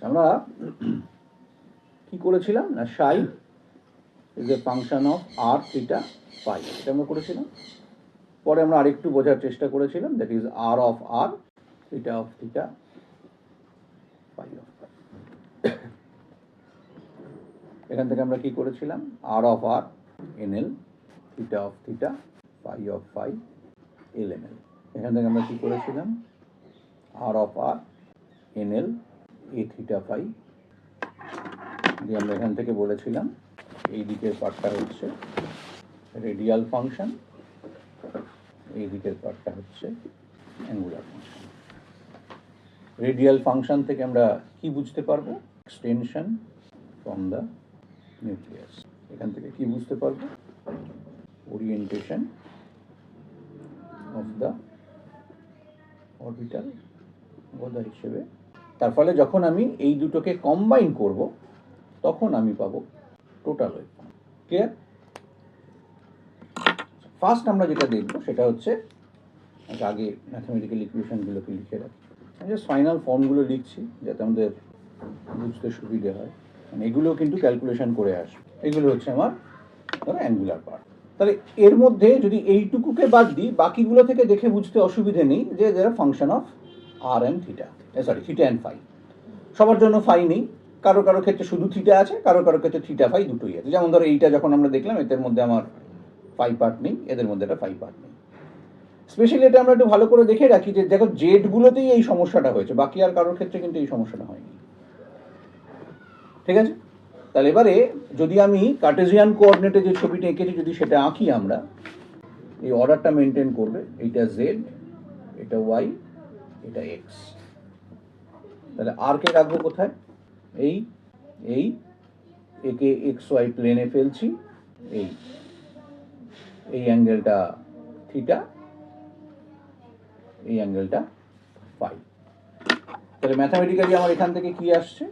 আমরা কি করেছিলাম না, psi is a function of R theta phi, এটা আমরা করেছিলাম। পরে আমরা আরেকটু বোঝার চেষ্টা করেছিলাম, that is R of R, theta of theta, phi of phi. এখান থেকে আমরা কি করেছিলাম, R of R N L, theta of theta, phi of phi, L N L. এখান থেকে আমরা কি করেছিলাম, R of R N L, A theta phi. দিয়ে আমরা এখান থেকে বলেছিলাম এই দিকের পার্টটা হচ্ছে রেডিয়াল ফাংশন, এই দিকের পার্টটা হচ্ছে অ্যাঙ্গুলার ফাংশন। রেডিয়াল ফাংশন থেকে আমরা কি বুঝতে পারবো, এক্সটেনশন ফ্রম দ্য নিউক্লিয়াস। এখান থেকে কি বুঝতে পারবো, ওরিয়েন্টেশন অফ দ্য অরবিটাল বোধা হিসেবে। তার ফলে যখন আমি এই দুটোকে কম্বাইন করব তখন আমি পাবো total wave function. Clear? First আমরা যেটা দেখবো সেটা হচ্ছে, আগে ম্যাথমেটিক্যাল ইকুয়েশনগুলোকে লিখে রাখি, জাস্ট ফাইনাল ফর্মগুলো লিখছি যাতে আমাদের বুঝতে সুবিধে হয়। মানে এগুলো কিন্তু ক্যালকুলেশন করে আসবে। এগুলো হচ্ছে আমার ধরো অ্যাঙ্গুলার পার্ট। তাহলে এর মধ্যে যদি এইটুকুকে বাদ দিই, বাকিগুলো থেকে দেখে বুঝতে অসুবিধে নেই যে যারা function of r and theta, theta and phi. সবার জন্য ফাই নেই, কারো কারো ক্ষেত্রে শুধু থিটা আছে, কারো কারো ক্ষেত্রে থিটা ফাই দুটোই আছে। যেমন ধরো এইটা যখন আমরা দেখলাম, এদের মধ্যে আমার ফাই পার্ট নেই, এদের মধ্যে একটা ফাই পার্ট নেই। স্পেশালি এটা আমরা একটু ভালো করে দেখে রাখি যে দেখো জেডগুলোতেই এই সমস্যাটা হয়েছে, বাকি আর কারোর ক্ষেত্রে কিন্তু এই সমস্যাটা হয়নি। ঠিক আছে? তাহলে এবারে যদি আমি কার্টেসিয়ান কোঅর্ডিনেটে যে ছবিটা এঁকেছি যদি সেটা আঁকি, আমরা এই অর্ডারটা মেনটেন করবে, এইটা জেড, এটা ওয়াই, এটা এক্স। তাহলে আর কে রাখবো কোথায়, এই এই একে এক্স ওয়াই প্লেনে ফেলছি, এই এই অ্যাঙ্গেলটা থিটা, এই অ্যাঙ্গেলটা ফাই। তাহলে ম্যাথামেটিক্যালি আমার এখান থেকে কি আসছে,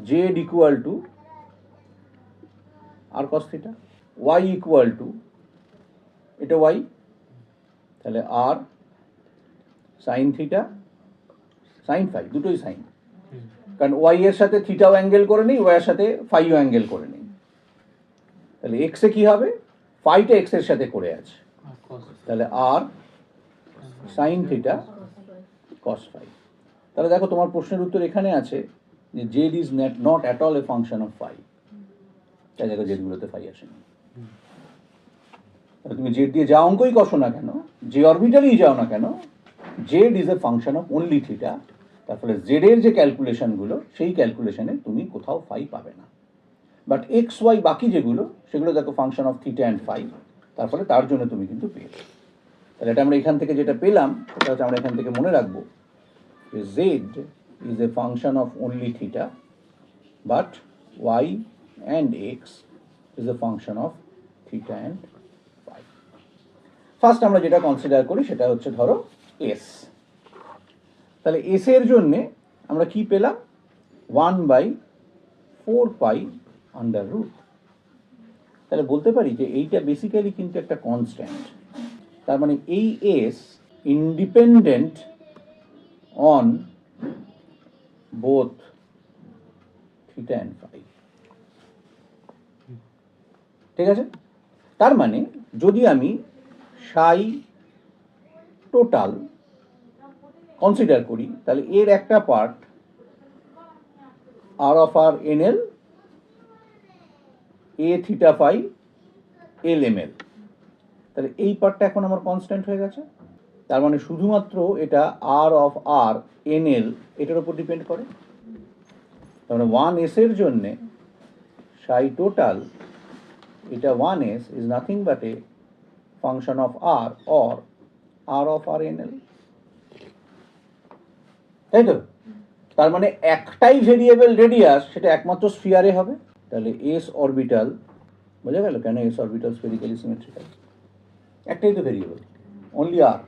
Z equal to R cos theta, Y equal to, এটা ওয়াই, তাহলে r sine theta, sine phi, দুটোই সাইন, কারণ ওয়াই এর সাথে থিটাও অ্যাঙ্গেল করে নিই, ওয়াই এর সাথে ফাইও অ্যাঙ্গেল করে নিই। তাহলে এক্সে কি হবে, ফাইটা এক্স এর সাথে করে আছে, তাহলে r sine theta cos phi. তাহলে দেখো তোমার প্রশ্নের উত্তর এখানে আছে যে Z is not at all a function of phi. তাই দেখো জেডগুলোতে ফাই আসেনি। তাহলে তুমি জেড দিয়ে যা অঙ্কই কষো না কেন, যে অরবিটালেই যাও না কেন, Z is a function of only theta. তার ফলে জেড এর যে ক্যালকুলেশনগুলো সেই ক্যালকুলেশনে তুমি কোথাও ফাই পাবে না। বাট এক্স ওয়াই বাকি যেগুলো সেগুলো দেখো function of theta and phi, তার ফলে তার জন্য তুমি কিন্তু পেয়ে। তাহলে এটা আমরা এখান থেকে যেটা পেলাম সেটা হচ্ছে আমরা এখান থেকে মনে রাখবো যে Z is a function of only theta, but Y and X is a function of theta and phi. First আমরা যেটা কনসিডার করি সেটা হচ্ছে ধরো এস। তাহলে এস এর জন্যে আমরা কি পেলাম, 1/4 পাই আন্ডার রুট। তাহলে বলতে পারি যে এইটা বেসিক্যালি কিন্তু একটা কনস্ট্যান্ট। তার মানে এই S independent on both theta and phi. ঠিক আছে? তার মানে যদি আমি সাই টোটাল কনসিডার করি, তাহলে এর একটা part R of R N L, A theta phi, L M L. তাহলে এই পার্টটা এখন আমার কনস্ট্যান্ট হয়ে গেছে। তার মানে শুধুমাত্র এটা আর অফ আর এন এল এটার উপর ডিপেন্ড করে। তার মানে 1s এর জন্যে সাই টোটাল, এটা 1s is nothing but a function of r or r of R N L. তাই তো? তার মানে একটাই ভেরিয়েবল রেডিয়াস, সেটা একমাত্র স্ফিয়ারে হবে। তাহলে এস অরবিটাল, বোঝা গেল কেন এস অরবিটাল স্ফেরিক্যালি সিমেট্রিক্যাল? একটাই তো variable, only R,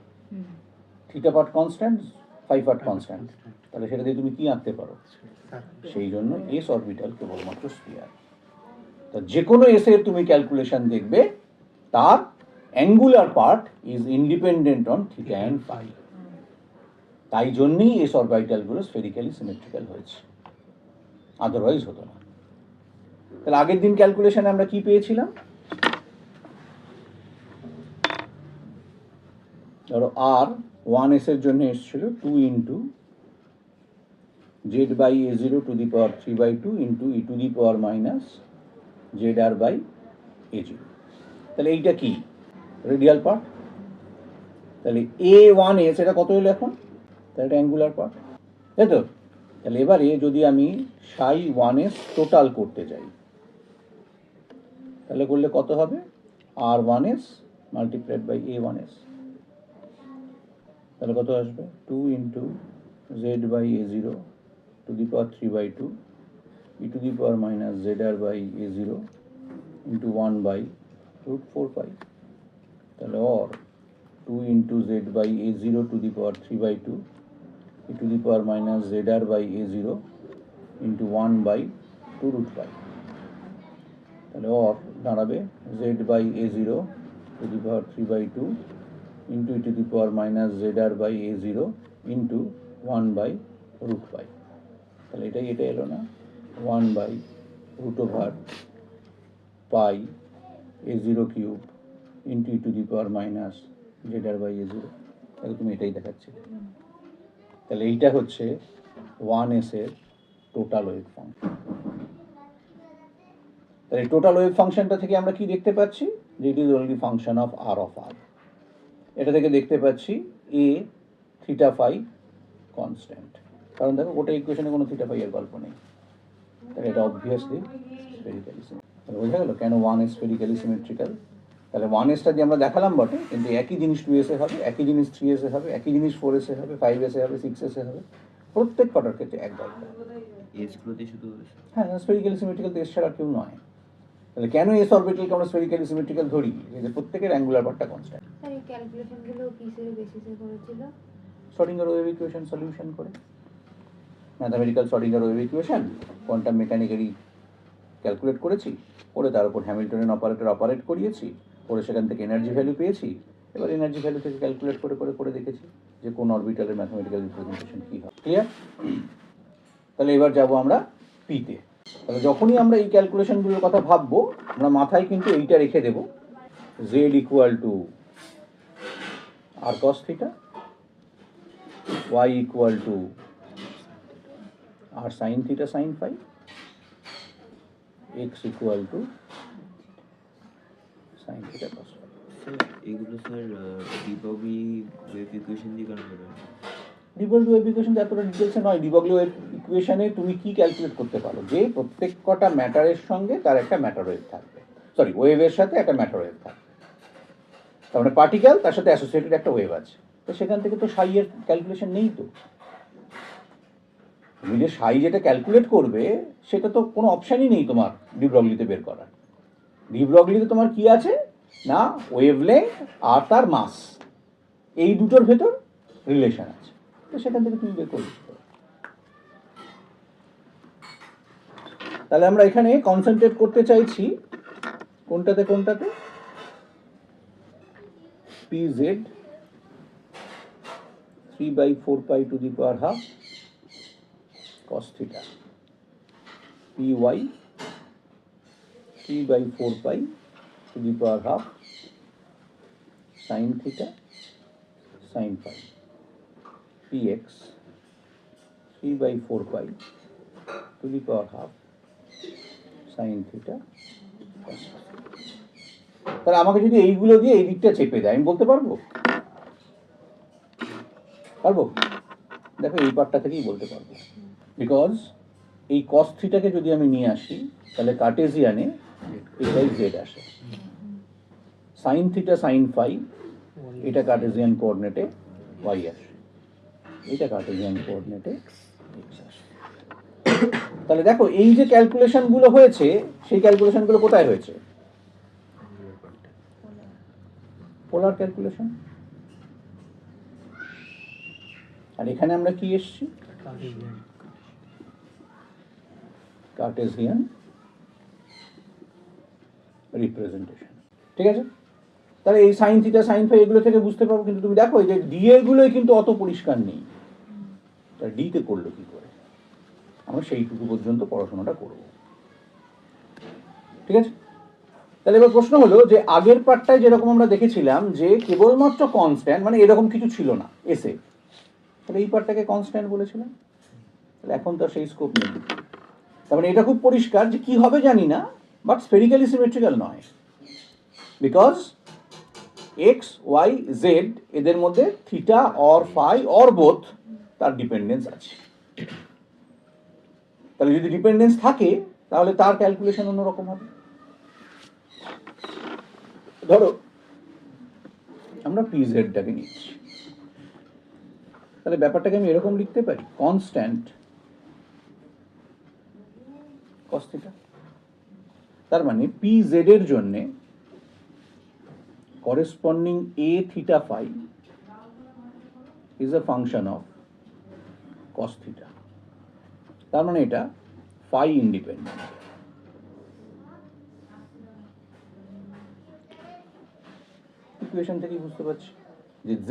theta part constant, phi part constant. তাহলে সেটা দিয়ে তুমি কি আঁকতে পারো, সেই জন্য এস অরবিটাল কেবলমাত্র স্ফিয়ার। তো যে কোনো এস এর তুমি ক্যালকুলেশন দেখবে তার angular part is independent on theta and phi. তাই জন্যই এস অরবিটালগুলো স্ফেরিক্যালি সিমেট্রিক্যাল হয়েছে, আদারওয়াইজ হতো না। তাহলে আগের দিন ক্যালকুলেশনে আমরা কি পেয়েছিলাম? ধরো আর 1s এর জন্য এসেছিল 2 into Z by A zero to the power 3/2 into E to the power minus Z R by A zero. তাহলে এইটা কি? Radial part. তাহলে A1s এটা কত হলো এখন? তাহলে এটা অ্যাঙ্গুলার পার্ট, তাই তো? তাহলে এবারে যদি আমি সাই 1s টোটাল করতে যাই, তাহলে করলে কত হবে? R1s multiplied by A1s। তাহলে কত আসবে? 2 into Z by A zero to the power 3/2 E to the power minus Z R by A zero into 1 by root 4 pi. তাহলে or 2 into Z by A zero to the power 3/2 E to the power minus Z R by A zero into 1 by 2 root pi. তাহলে or দাঁড়াবে Z by A zero to the power 3/2 into E to the power minus Z R by A zero into 1 by root pi. তাহলে এটা এলো না? 1 by root over pi A zero cube into E to the power minus Z R by A zero. তাহলে তুমি এটাই দেখাচ্ছি। তাহলে এইটা হচ্ছে 1s এর টোটাল ওয়েভ ফাংশন। তাহলে টোটাল ওয়েভ ফাংশনটা থেকে আমরা কি দেখতে পাচ্ছি? যে it is only function of R of R. এটা থেকে দেখতে পাচ্ছি এ থিটা ফাই কনস্ট্যান্ট, কারণ দেখো গোটা ইকুয়েশনে কোনো থিটা ফাই এর গল্প নেই। তাহলে এটা অবভিয়াসলি স্ফেরিক্যালি সিমেট্রিক্যাল। বোঝা গেল কেন 1s স্ফেরিক্যালি সিমেট্রিক্যাল। তাহলে 1sটা দিয়ে আমরা দেখালাম বটে, কিন্তু একই জিনিস 2s এ হবে, একই জিনিস 3s এ হবে, একই জিনিস 4s এ হবে, 5s এ হবে, 6s এ হবে। প্রত্যেক কটার ক্ষেত্রে এক গল্প। হ্যাঁ, স্ফেরিক্যালি সিমেট্রিক্যাল তো এস ছাড়া কেউ নয়। তাহলে কেন এস অরবিটালকে আমরা স্ফেরিক্যালি সিমেট্রিক্যাল ধরি? যে প্রত্যেকের অ্যাঙ্গুলার পার্টটা কনস্ট্যান্ট। এই ক্যালকুলেশনগুলো কিসের বেসিসে করেছিল? শ্রোডিঙ্গার ওয়েভ ইকুয়েশন সলিউশন করে, mathematical Schrödinger wave equation quantum mechanically calculate করেছি, করে তার উপর হ্যামিল্টনিয়ান অপারেটর অপারেট করিয়েছি, করে সেখান থেকে এনার্জি ভ্যালু পেয়েছি। এবার এনার্জি ভ্যালু থেকে ক্যালকুলেট করে দেখেছি যে কোন অরবিটালের ম্যাথমেটিক্যাল রিপ্রেজেন্টেশন কী হয়। ক্লিয়ার? তাহলে এবার যাব আমরা পিতে। তাহলে যখনই আমরা এই ক্যালকুলেশনগুলোর কথা ভাববো, আমরা মাথায় কিন্তু এইটা রেখে দেব, Z equal to R cos theta, Y equal to R sine theta sine phi, X equal to sine theta cos phi. এগুলো স্যার ডিবগলি ওয়েভ ইকুয়েশন দিয়ে কেন করবেন? ডিবগলি ওয়েভ ইকুয়েশন এতটা ডিটেলসে নয়। ডিবগলি ওয়েভ ইকুয়েশনে তুমি কি ক্যালকুলেট করতে পারো? যে প্রত্যেক কটা ম্যাটারের সঙ্গে তার একটা ম্যাটার ওয়েভ থাকবে, সরি ওয়েভের সাথে একটা ম্যাটার ওয়েভ থাকবে, তার মানে পার্টিকেল তার সাথে অ্যাসোসিয়েটেড একটা ওয়েভ আছে। তো সেখান থেকে তো সাই এর ক্যালকুলেশন নেই। তো তুমি যে সাই যেটা ক্যালকুলেট করবে সেটা তো কোনো অপশানই নেই তোমার ডিব্রগলিতে বের করার। ডিব্রগলিতে তোমার কি আছে না, ওয়েভলেংথ আর তার মাস, এই দুটোর ভেতর রিলেশন আছে। তো সেখান থেকে তুমি বের করে দিতে পারো। তাহলে আমরা এখানে কনসেন্ট্রেট করতে চাইছি কোনটাতে? pz 3/4 to the power half cos theta, py 3/4 to the power half sin theta sin phi, px 3/4 to the power half sin theta cos phi। তাহলে আমাকে যদি এইগুলো দিয়ে এই দিকটা চেপে দেয়, আমি বলতে পারবো? দেখো এই পার্টটা থেকেই বলতে পারবো, বিকজ এই কস থিটাকে যদি আমি নিয়ে আসি তাহলে কার্টেজিয়ানে এটাই জেড আসে, সাইন থিটা সাইন ফাই এটা কার্টেজিয়ান কোঅর্ডিনেটে ওয়াই আসে, এটা কার্টেজিয়ান কোঅর্ডিনেটে এক্স আসে। তাহলে দেখো এই যে ক্যালকুলেশনগুলো হয়েছে সেই ক্যালকুলেশনগুলো কোথায় হয়েছে? পোলার ক্যালকুলেশন। আর এখানে আমরা কি এসেছি? Cartesian representation. ঠিক আছে? তাহলে এই সাইন থিটা সাইন ফাই এগুলো থেকে বুঝতে পারবো। কিন্তু তুমি দেখো এই যে ডি এর গুলোই কিন্তু অত পরিষ্কার নেই। তা ডিতে করলো কি করে, আমরা সেইটুকু পর্যন্ত পড়াশোনাটা করব। ঠিক আছে, তাহলে এবার প্রশ্ন হলো যে আগের পার্টটায় যেরকম আমরা দেখেছিলাম যে কেবলমাত্র কনস্ট্যান্ট, মানে এরকম কিছু ছিল না এসে, তাহলে এই পার্টটাকে কনস্ট্যান্ট বলেছিলাম, তাহলে এখন তো সেই স্কোপ নেই। তার মানে এটা খুব পরিষ্কার যে কি হবে জানি না, বাট স্ফেরিক্যালি সিমেট্রিক্যাল নয়, বিকজ এক্স ওয়াই জেড এদের মধ্যে theta or phi or both তার ডিপেন্ডেন্স আছে। তাহলে যদি ডিপেন্ডেন্স থাকে তাহলে তার ক্যালকুলেশন অন্যরকম হবে। ধরো আমরা পিজেডটাকে নিচ্ছি, তাহলে ব্যাপারটাকে আমি এরকম লিখতে পারি, কনস্ট্যান্ট কস থিটা। তার মানে পিজেড এর জন্য corresponding a theta phi is a function of cos theta. তার মানে এটা phi independent। ইকুয়েশন থেকে বুঝতে পারছি যে z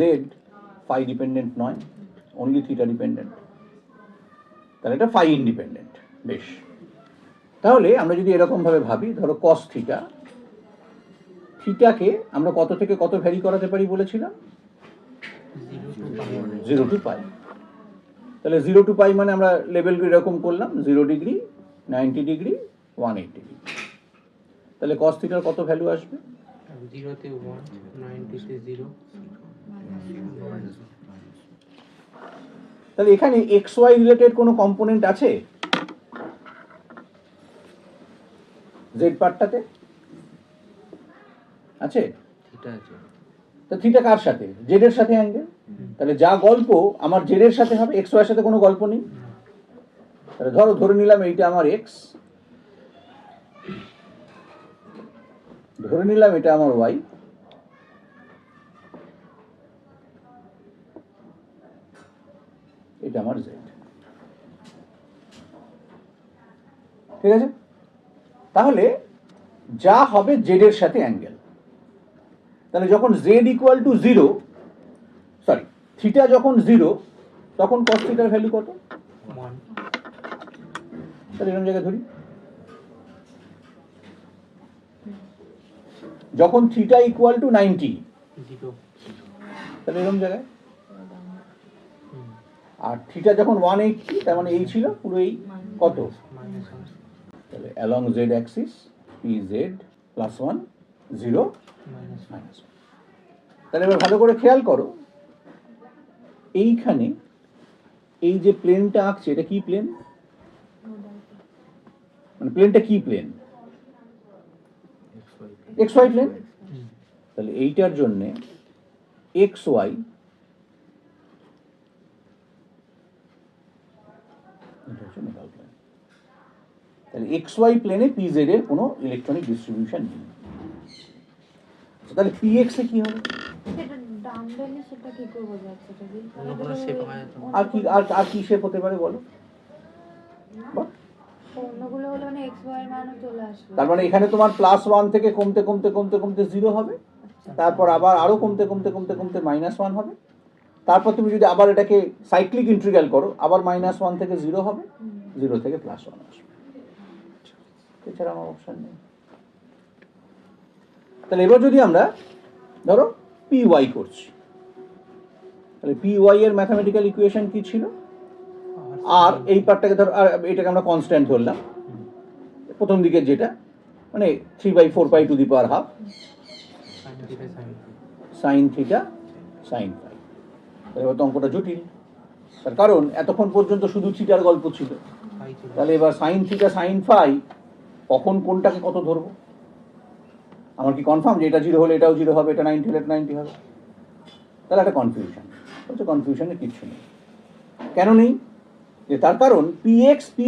phi ডিপেন্ডেন্ট নয়, only theta ডিপেন্ডেন্ট, তাহলে এটা phi ইন্ডিপেন্ডেন্ট। বেশ, তাহলে আমরা যদি এরকম ভাবে ভাবি, ধরো cos theta, থিটাকে আমরা কত থেকে কত ভ্যারি করাতে পারি বলেছিলাম, 0 to পাই। তাহলে 0 to পাই মানে আমরা লেভেল এরকম করলাম, 0 ডিগ্রি, 90 ডিগ্রি, 180 ডিগ্রি। তাহলে cos থিটার কত ভ্যালু আসবে? 0 তে 1, 90 তে 0। তাহলে এখানে xy রিলেটেড কোনো কম্পোনেন্ট আছে z পার্টটাতে? আছে। থিটা আছে। তো থিটা কার সাথে? z এর সাথে অ্যাঙ্গেল। তাহলে যা গল্প আমার z এর সাথে হবে, xy এর সাথে কোনো গল্প নেই। তাহলে ধরে নিলাম এইটা আমার x, ধরে নিলাম এটা আমার y, এটা আমার z। ঠিক আছে, তাহলে যা হবে z এর সাথে অ্যাঙ্গেল, তাহলে যখন z equal to 0, sorry theta যখন 0, তখন cos থিটার ভ্যালু কত? 1। তাহলে এরকম জায়গায় ধরি, যখন থিটা ইকুয়াল টু 90, 0। তাহলে এরকম জায়গায়, আর থিটা যখন 180, তার মানে এই ছিল পুরো এই কত, -1। তাহলে along z Axis pz plus 1 0 minus 1। তাহলে এবার ভালো করে খেয়াল করো, এইখানে এই যে প্লেনটা আঁকছে এটা কি প্লেন, মানে প্লেনটা কি প্লেন? xy plane. তাহলে এইটার জন্য xy তাহলে xy প্লেনে pz এর কোনো ইলেকট্রনিক ডিস্ট্রিবিউশন নেই। তাহলে px এ কি হবে? সেটা ডাম্বেলে সেটা কি করে বোঝা যাচ্ছে? এটা কি অন্য কোনো শেপ হয় তো? আর কি আর কি শেপ হতে পারে বলো? অন্যগুলো হলো মানে x y এর মানও চলে আসবে। তার মানে এখানে তোমার +1 থেকে কমতে কমতে কমতে কমতে 0 হবে, তারপর আবার আরো কমতে কমতে কমতে কমতে -1 হবে, তারপর তুমি যদি আবার এটাকে সাইক্লিক ইন্টিগ্রাল করো, আবার -1 থেকে 0 হবে, 0 থেকে +1 আসবে, এছাড়া আমার অপশন নেই। তাহলে এবার যদি আমরা ধরো py করছি, তাহলে py এর ম্যাথমেটিক্যাল ইকুয়েশন কি ছিল? আর এই পার্টটাকে ধরো, আর এটাকে আমরা কনস্ট্যান্ট ধরলাম, প্রথম দিকে যেটা মানে 3/4 to the power half sine theta sine phi. এবার তো অঙ্কটা জটিল, তার কারণ এতক্ষণ পর্যন্ত শুধু থিটার গল্প ছিল। তাহলে এবার সাইন থিটা সাইন ফাই, কখন কোনটাকে কত ধরবো? আমার কি কনফার্ম যে এটা 0 হলে এটাও 0 হবে, এটা 90 হলে এটা 90 হবে? তাহলে একটা কনফিউশন হচ্ছে, কনফিউশনের কিচ্ছু নেই। কেন নেই? যে তার কারণ px py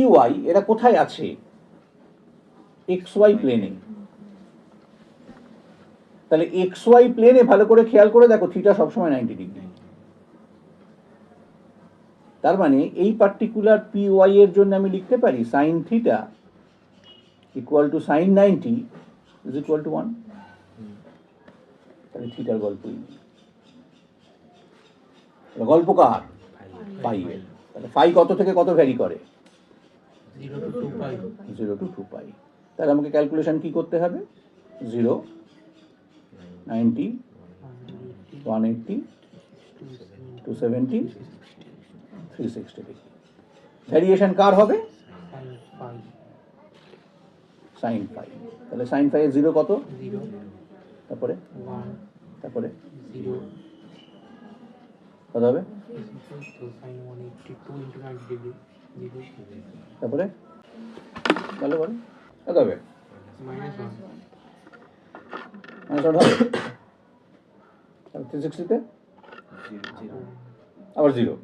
এরা কোথায় আছে? xy প্লেনে। তাহলে xy প্লেনে ভালো করে খেয়াল করে দেখো, থিটা সবসময় 90 ডিগ্রি। তার মানে এই পার্টিকুলার py এর জন্য আমি লিখতে পারি sine theta equal to sine 90 is equal to 1। তাহলে থিটার গল্পই নেই, গল্প কার? পাই এর। তাহলে ফাই কত থেকে কত ভ্যারি করে? 0 to 2 pi 0 to 2 পাই। তাহলে আমাকে ক্যালকুলেশন কি করতে হবে? 0, 90, 180, 270, 360 ডিগ্রি। ভ্যারিয়েশন কার হবে? sin pi sine phi. তাহলে সাইন ফাই এর 0 কত? 0 তারপরে 1 তারপরে 0 কত হবে? so sin 182 into 90 degree 0 তারপরে ভালো করে কত হবে? minus 1 মানে হবে 360 তে আবার 0।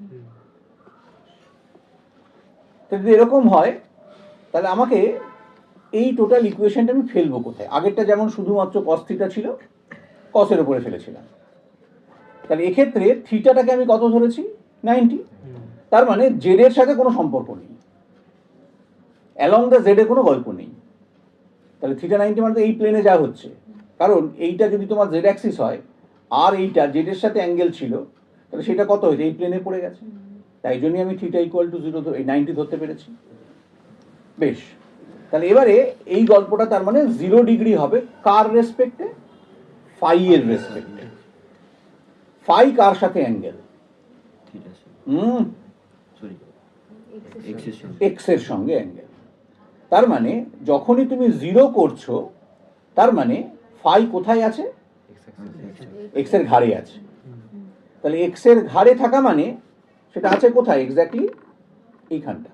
তো যদি এরকম হয় তাহলে আমাকে এই টোটাল ইকুয়েশনটা আমি ফেলবো কোথায়? আগেরটা যেমন শুধুমাত্র cos থিটা ছিল, কসের উপরে ফেলেছিলাম। তাহলে এক্ষেত্রে থিটাটাকে আমি কত ধরেছি? 90। তার মানে জেড এর সাথে কোনো সম্পর্ক নেই, অ্যালং দ্য জেড এর কোনো গল্প নেই। তাহলে থিটা 90 মানে তো এই প্লেনে যা হচ্ছে, কারণ এইটা যদি তোমার জেড অ্যাক্সিস হয় আর এইটা জেড এর সাথে অ্যাঙ্গেল ছিল, তাহলে সেটা কত হয়েছে? এই প্লেনে পড়ে গেছে। তাই জন্যই আমি থিটা ইকুয়াল টু 0 এই 90 ধরতে পেরেছি। বেশ, তাহলে এবারে এই গল্পটা তার মানে 0 ডিগ্রি হবে কার রেসপেক্টে? ফাই এর রেসপেক্টে। ফাই কার সাথে অ্যাঙ্গেল? থিটা সরি এক্স এর সঙ্গে অ্যাঙ্গেল। তার মানে যখনই তুমি 0 করছো তার মানে ফাই কোথায় আছে? এক্স এর ঘাড়ে আছে। তাহলে এক্স এর ঘাড়ে থাকা মানে সেটা আছে কোথায় এক্স্যাক্টলি? এইখানটা,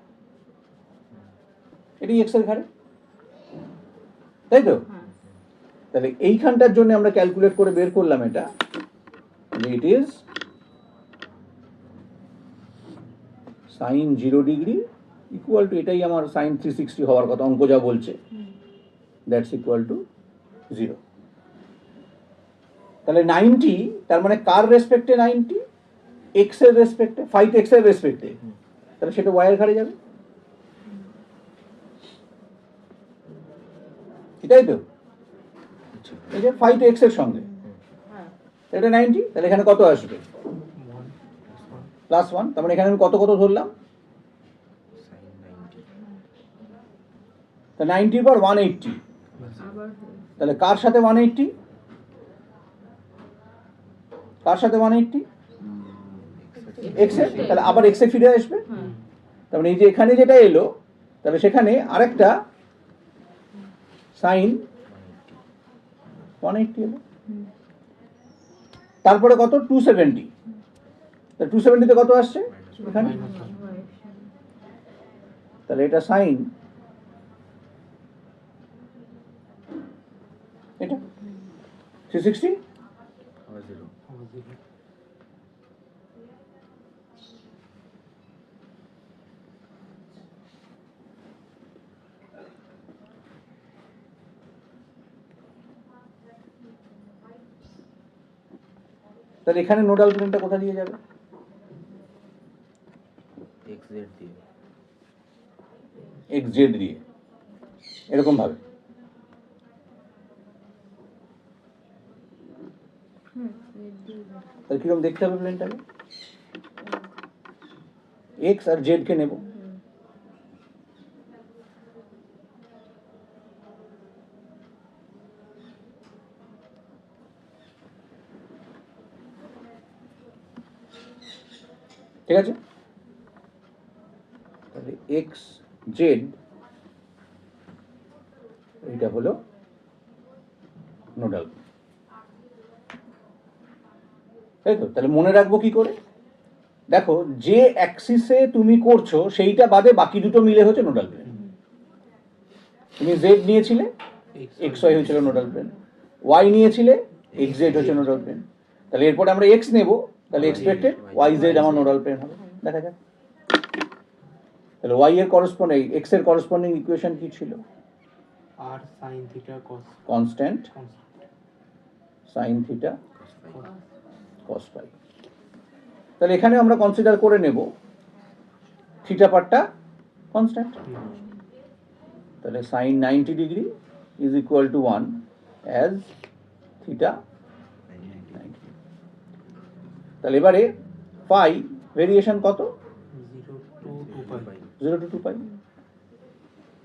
এটি এক্স এর ঘাড়ে, তাই তো? তাহলে এইখানটার জন্য আমরা ক্যালকুলেট করে বের করলাম এটা, it is sine 0 degree equal to, এটাই আমার সাইন 360 হওয়ার কথা, অঙ্ক যা বলছে, দ্যাটস ইকুয়াল টু 0। তাহলে 90 তার মানে কার রেসপেক্টে 90? এক্স এর রেসপেক্টে, ফাই তো এক্স এর রেসপেক্টে, তাহলে সেটা ওয়াই এর ঘাড়ে যাবে, এটাই তো। এই যে ফাই তো এক্স এর সঙ্গে, এটা 90, তাহলে এখানে কত আসবে? 1 প্লাস 1। তার মানে এখানে আমি কত কত ধরলাম? তা 90 পর 180, তাহলে কার সাথে 180? কার সাথে 180? এক্স এর। তাহলে আবার এক্স এ ফিরে আসবে। তার মানে এই যে এখানে যেটা এলো, তাহলে সেখানে আরেকটা সাইন 180 এলো। তারপরে কত? 270। তা 270 তে কত আসছে এখানে? তাহলে এটা সাইন, এটা 360 তাহলে এখানে নোডাল প্লেনটা কোথা দিয়ে যাবে? এক্স জেড দিয়ে, এরকম ভাবে। তাহলে কিরকম দেখতে হবে প্লেনটাকে? এক্স আর জেড কে নেব, ঠিক আছে? তাহলে এক্স জেড এটা হলো নোডাল, তাই তো? তাহলে মনে রাখবো কি করে? দেখো, যে অ্যাক্সিসে তুমি করছো সেইটা বাদে বাকি দুটো মিলে হচ্ছে নোডাল প্লেন। তুমি জেড নিয়েছিলে, এক্স ওয়াই হয়েছিল নোডাল প্লেন, ওয়াই নিয়েছিলে, এক্স জেড হচ্ছে নোডাল প্লেন। তাহলে এরপরে আমরা এক্স নেব, তাহলে এক্সপেক্টেড ওয়াই জেড আমার নোডাল প্লেন হবে। দেখা যাক। তাহলে ওয়াই এর করসপন্ডিং, এক্স এর করসপন্ডিং ইকুয়েশন কি ছিল? r sin theta cos constant sine theta cos phi. তাহলে এখানে আমরা কনসিডার করে নেব থিটা পার্টটা কনস্ট্যান্ট। তাহলে sine 90 degree is equal to 1 as theta 90। তাহলে এবারে ফাই ভেরিয়েশন কত? 0 0 to 2 পাই।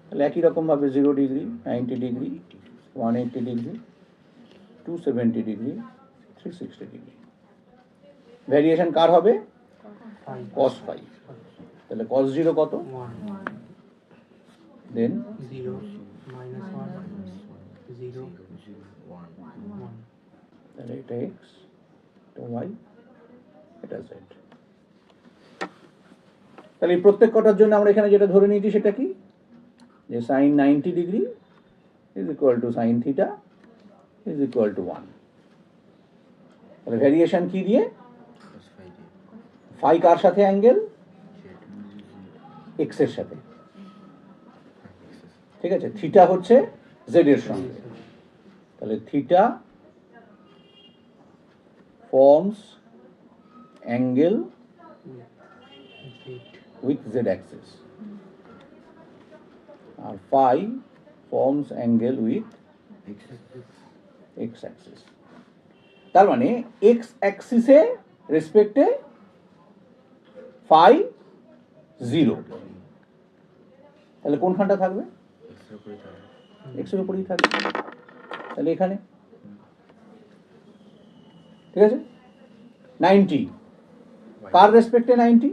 তাহলে একই রকমভাবে 0 degree, 90 degree, 180 degree, 270 degree, 360 degree. Variation কার হবে? cos 5। তাহলে cos 0 কত? 1 দেন 0 minus 1 0 1 তাহলে এটা x, এটা y, এটা z। তাহলে এই প্রত্যেক কটার জন্য আমরা এখানে যেটা ধরে নিয়েছি সেটা কি, যে sin 90 degree is equal two sin theta is equal to 1। তাহলে ভ্যারিয়েশন কি দিয়ে? ফাই কার সাথে অ্যাঙ্গেল? x এর সাথে, ঠিক আছে। থিটা হচ্ছে z এর সঙ্গে, তাহলে theta forms angle with z axis আর phi forms angle with x axis। তার মানে x axis এ রেসপেক্টে phi 0, তাহলে কোনখানটা থাকবে? x এর উপরেই থাকবে। তাহলে এখানে ঠিক আছে 90 কার রেসপেক্টে 90?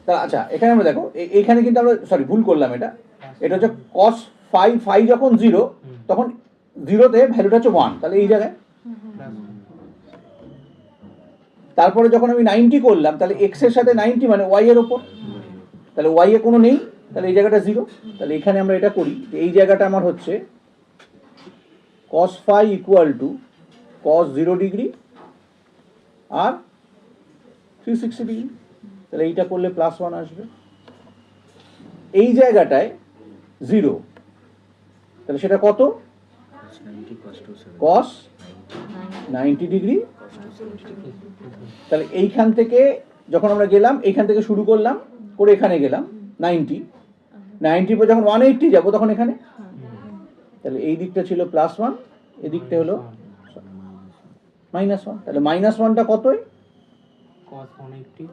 তা আচ্ছা এখানে আমরা দেখো এইখানে কিন্তু আমরা সরি ভুল করলাম, এটা হচ্ছে cos phi, phi যখন 0 তখন 0 তে ভ্যালুটা হচ্ছে 1, তাহলে এই জায়গায়। তারপরে যখন আমি 90 করলাম তাহলে x এর সাথে 90 মানে y এর উপর, তাহলে y এ কোনো নেই, তাহলে এই জায়গাটা 0। তাহলে এখানে আমরা এটা করি, এই জায়গাটা আমার হচ্ছে cos phi equal to cos 0 degree আর 360 ডিগ্রি। তাহলে এইটা করলে +1 আসবে। এই জায়গাটায় 0, তাহলে সেটা কত? cos 90 degree. তাহলে এইখান থেকে যখন আমরা গেলাম, এইখান থেকে শুরু করলাম করে এখানে গেলাম 90 পর যখন 180 যাব তখন এখানে, তাহলে এই দিকটা ছিল +1, এই দিকটা হলো -1। তাহলে -1টা কতই? cos 180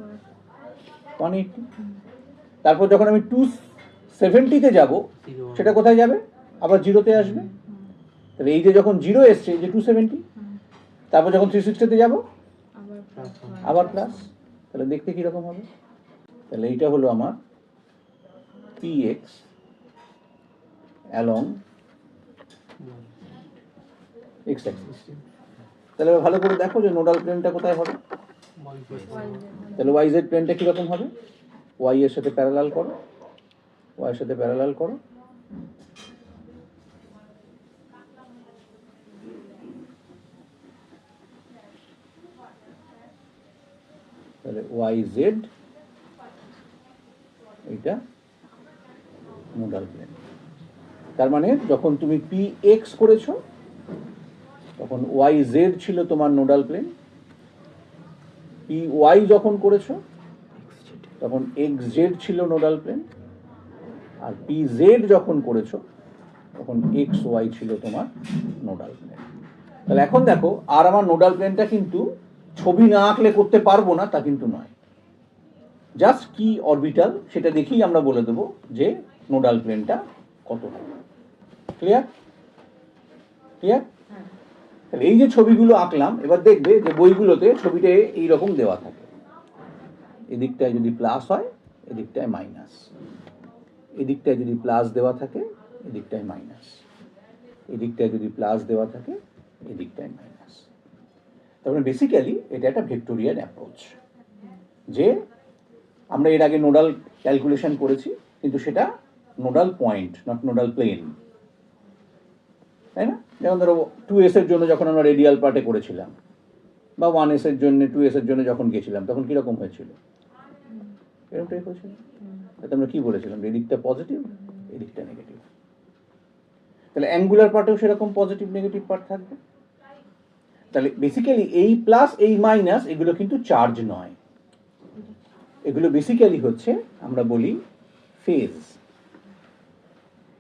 180। তারপর যখন আমি 270-তে যাব সেটা কোথায় যাবে? আবার 0-তে আসবে। তাহলে এই যে যখন 0 এসছে, এই যে 270, তারপর যখন 360-তে যাব আবার প্লাস, তাহলে দেখতে কিরকম হবে? তাহলে এইটা হলো আমার px along x axis। তাহলে ভালো করে দেখো যে নোডাল প্লেনটা কোথায় হবে। তাহলে yz প্লেনটা কিরকম হবে? y এর সাথে প্যারালাল করো, y এর সাথে প্যারালাল করো, তাহলে yz এটা নোডাল প্লেন। তার মানে যখন তুমি px করেছো তখন yz ছিল তোমার নোডাল প্লেন, py যখন করেছো তখন xz ছিল নোডাল প্লেন, আর pz যখন করেছো তখন xy ছিল তোমার নোডাল প্লেন। তাহলে এখন দেখো, আর আমার নোডাল প্লেনটা কিন্তু ছবি না আঁকলে করতে পারবো না তা কিন্তু নয়, জাস্ট কি অরবিটাল সেটা দেখেই আমরা বলে দেবো যে নোডাল প্লেনটা কত হবে। ক্লিয়ার? ক্লিয়ার? তাহলে এই যে ছবিগুলো আঁকলাম, এবার দেখবে যে বইগুলোতে ছবিটা এইরকম দেওয়া থাকে, এদিকটায় যদি প্লাস হয় এদিকটায় মাইনাস, এদিকটায় যদি প্লাস দেওয়া থাকে এদিকটায় মাইনাস, এদিকটায় যদি প্লাস দেওয়া থাকে এদিকটায় মাইনাস। তারপরে বেসিক্যালি এটা একটা ভেক্টোরিয়াল অ্যাপ্রোচ, যে আমরা এর আগে নোডাল ক্যালকুলেশন করেছি কিন্তু সেটা nodal point, not nodal plane, তাই না? যেমন ধরো 2s এর জন্য যখন আমরা রেডিয়াল পার্টে করেছিলাম, বা 1s এর জন্য 2s এর জন্য যখন গেছিলাম তখন কীরকম হয়েছিল? এরকম টাইপ হয়েছিল। তাতে আমরা কী বলেছিলাম? এদিকটা পজিটিভ, এদিকটা নেগেটিভ। তাহলে অ্যাঙ্গুলার পার্টেও সেরকম পজিটিভ নেগেটিভ পার্ট থাকবে। তাহলে বেসিক্যালি এই প্লাস এই মাইনাস এগুলো কিন্তু চার্জ নয়, এগুলো বেসিক্যালি হচ্ছে আমরা বলি ফেজ।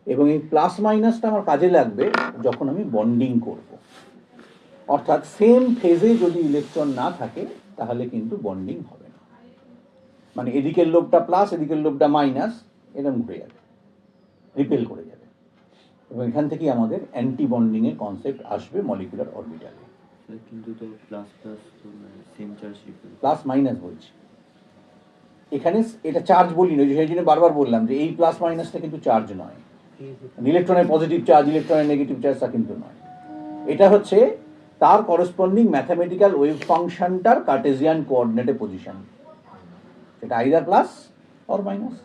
এবং এই প্লাস মাইনাসটা আমার কাজে লাগবে যখন আমি বন্ডিং করব, অর্থাৎ সেম ফেজে যদি ইলেকট্রন না থাকে তাহলে কিন্তু বন্ডিং হবে না। মানে এদিকের লোবটা প্লাস এদিকের লোবটা মাইনাস, এটা ঘুরে যাবে, রিপেল করে যাবে, এবং এখান থেকেই আমাদের অ্যান্টি বন্ডিংয়ের কনসেপ্ট আসবে মলিকুলার অরবিটালে। কিন্তু তো প্লাস প্লাস তো same charge repel, plus minus বলছি এখানে, এটা চার্জ বলি না, সেই জন্য বারবার বললাম যে এই প্লাস মাইনাসটা কিন্তু চার্জ নয়, ইলেকট্রনের পজিটিভ চার্জ ইলেকট্রনের নেগেটিভ চার্জটা কিন্তু নয়, এটা হচ্ছে তার করসপন্ডিং ম্যাথামেটিক্যাল ওয়েভ ফাংশনটার কার্টেসিয়ান কোঅর্ডিনেটে পজিশন, সেটা আইদার প্লাস অর মাইনাস।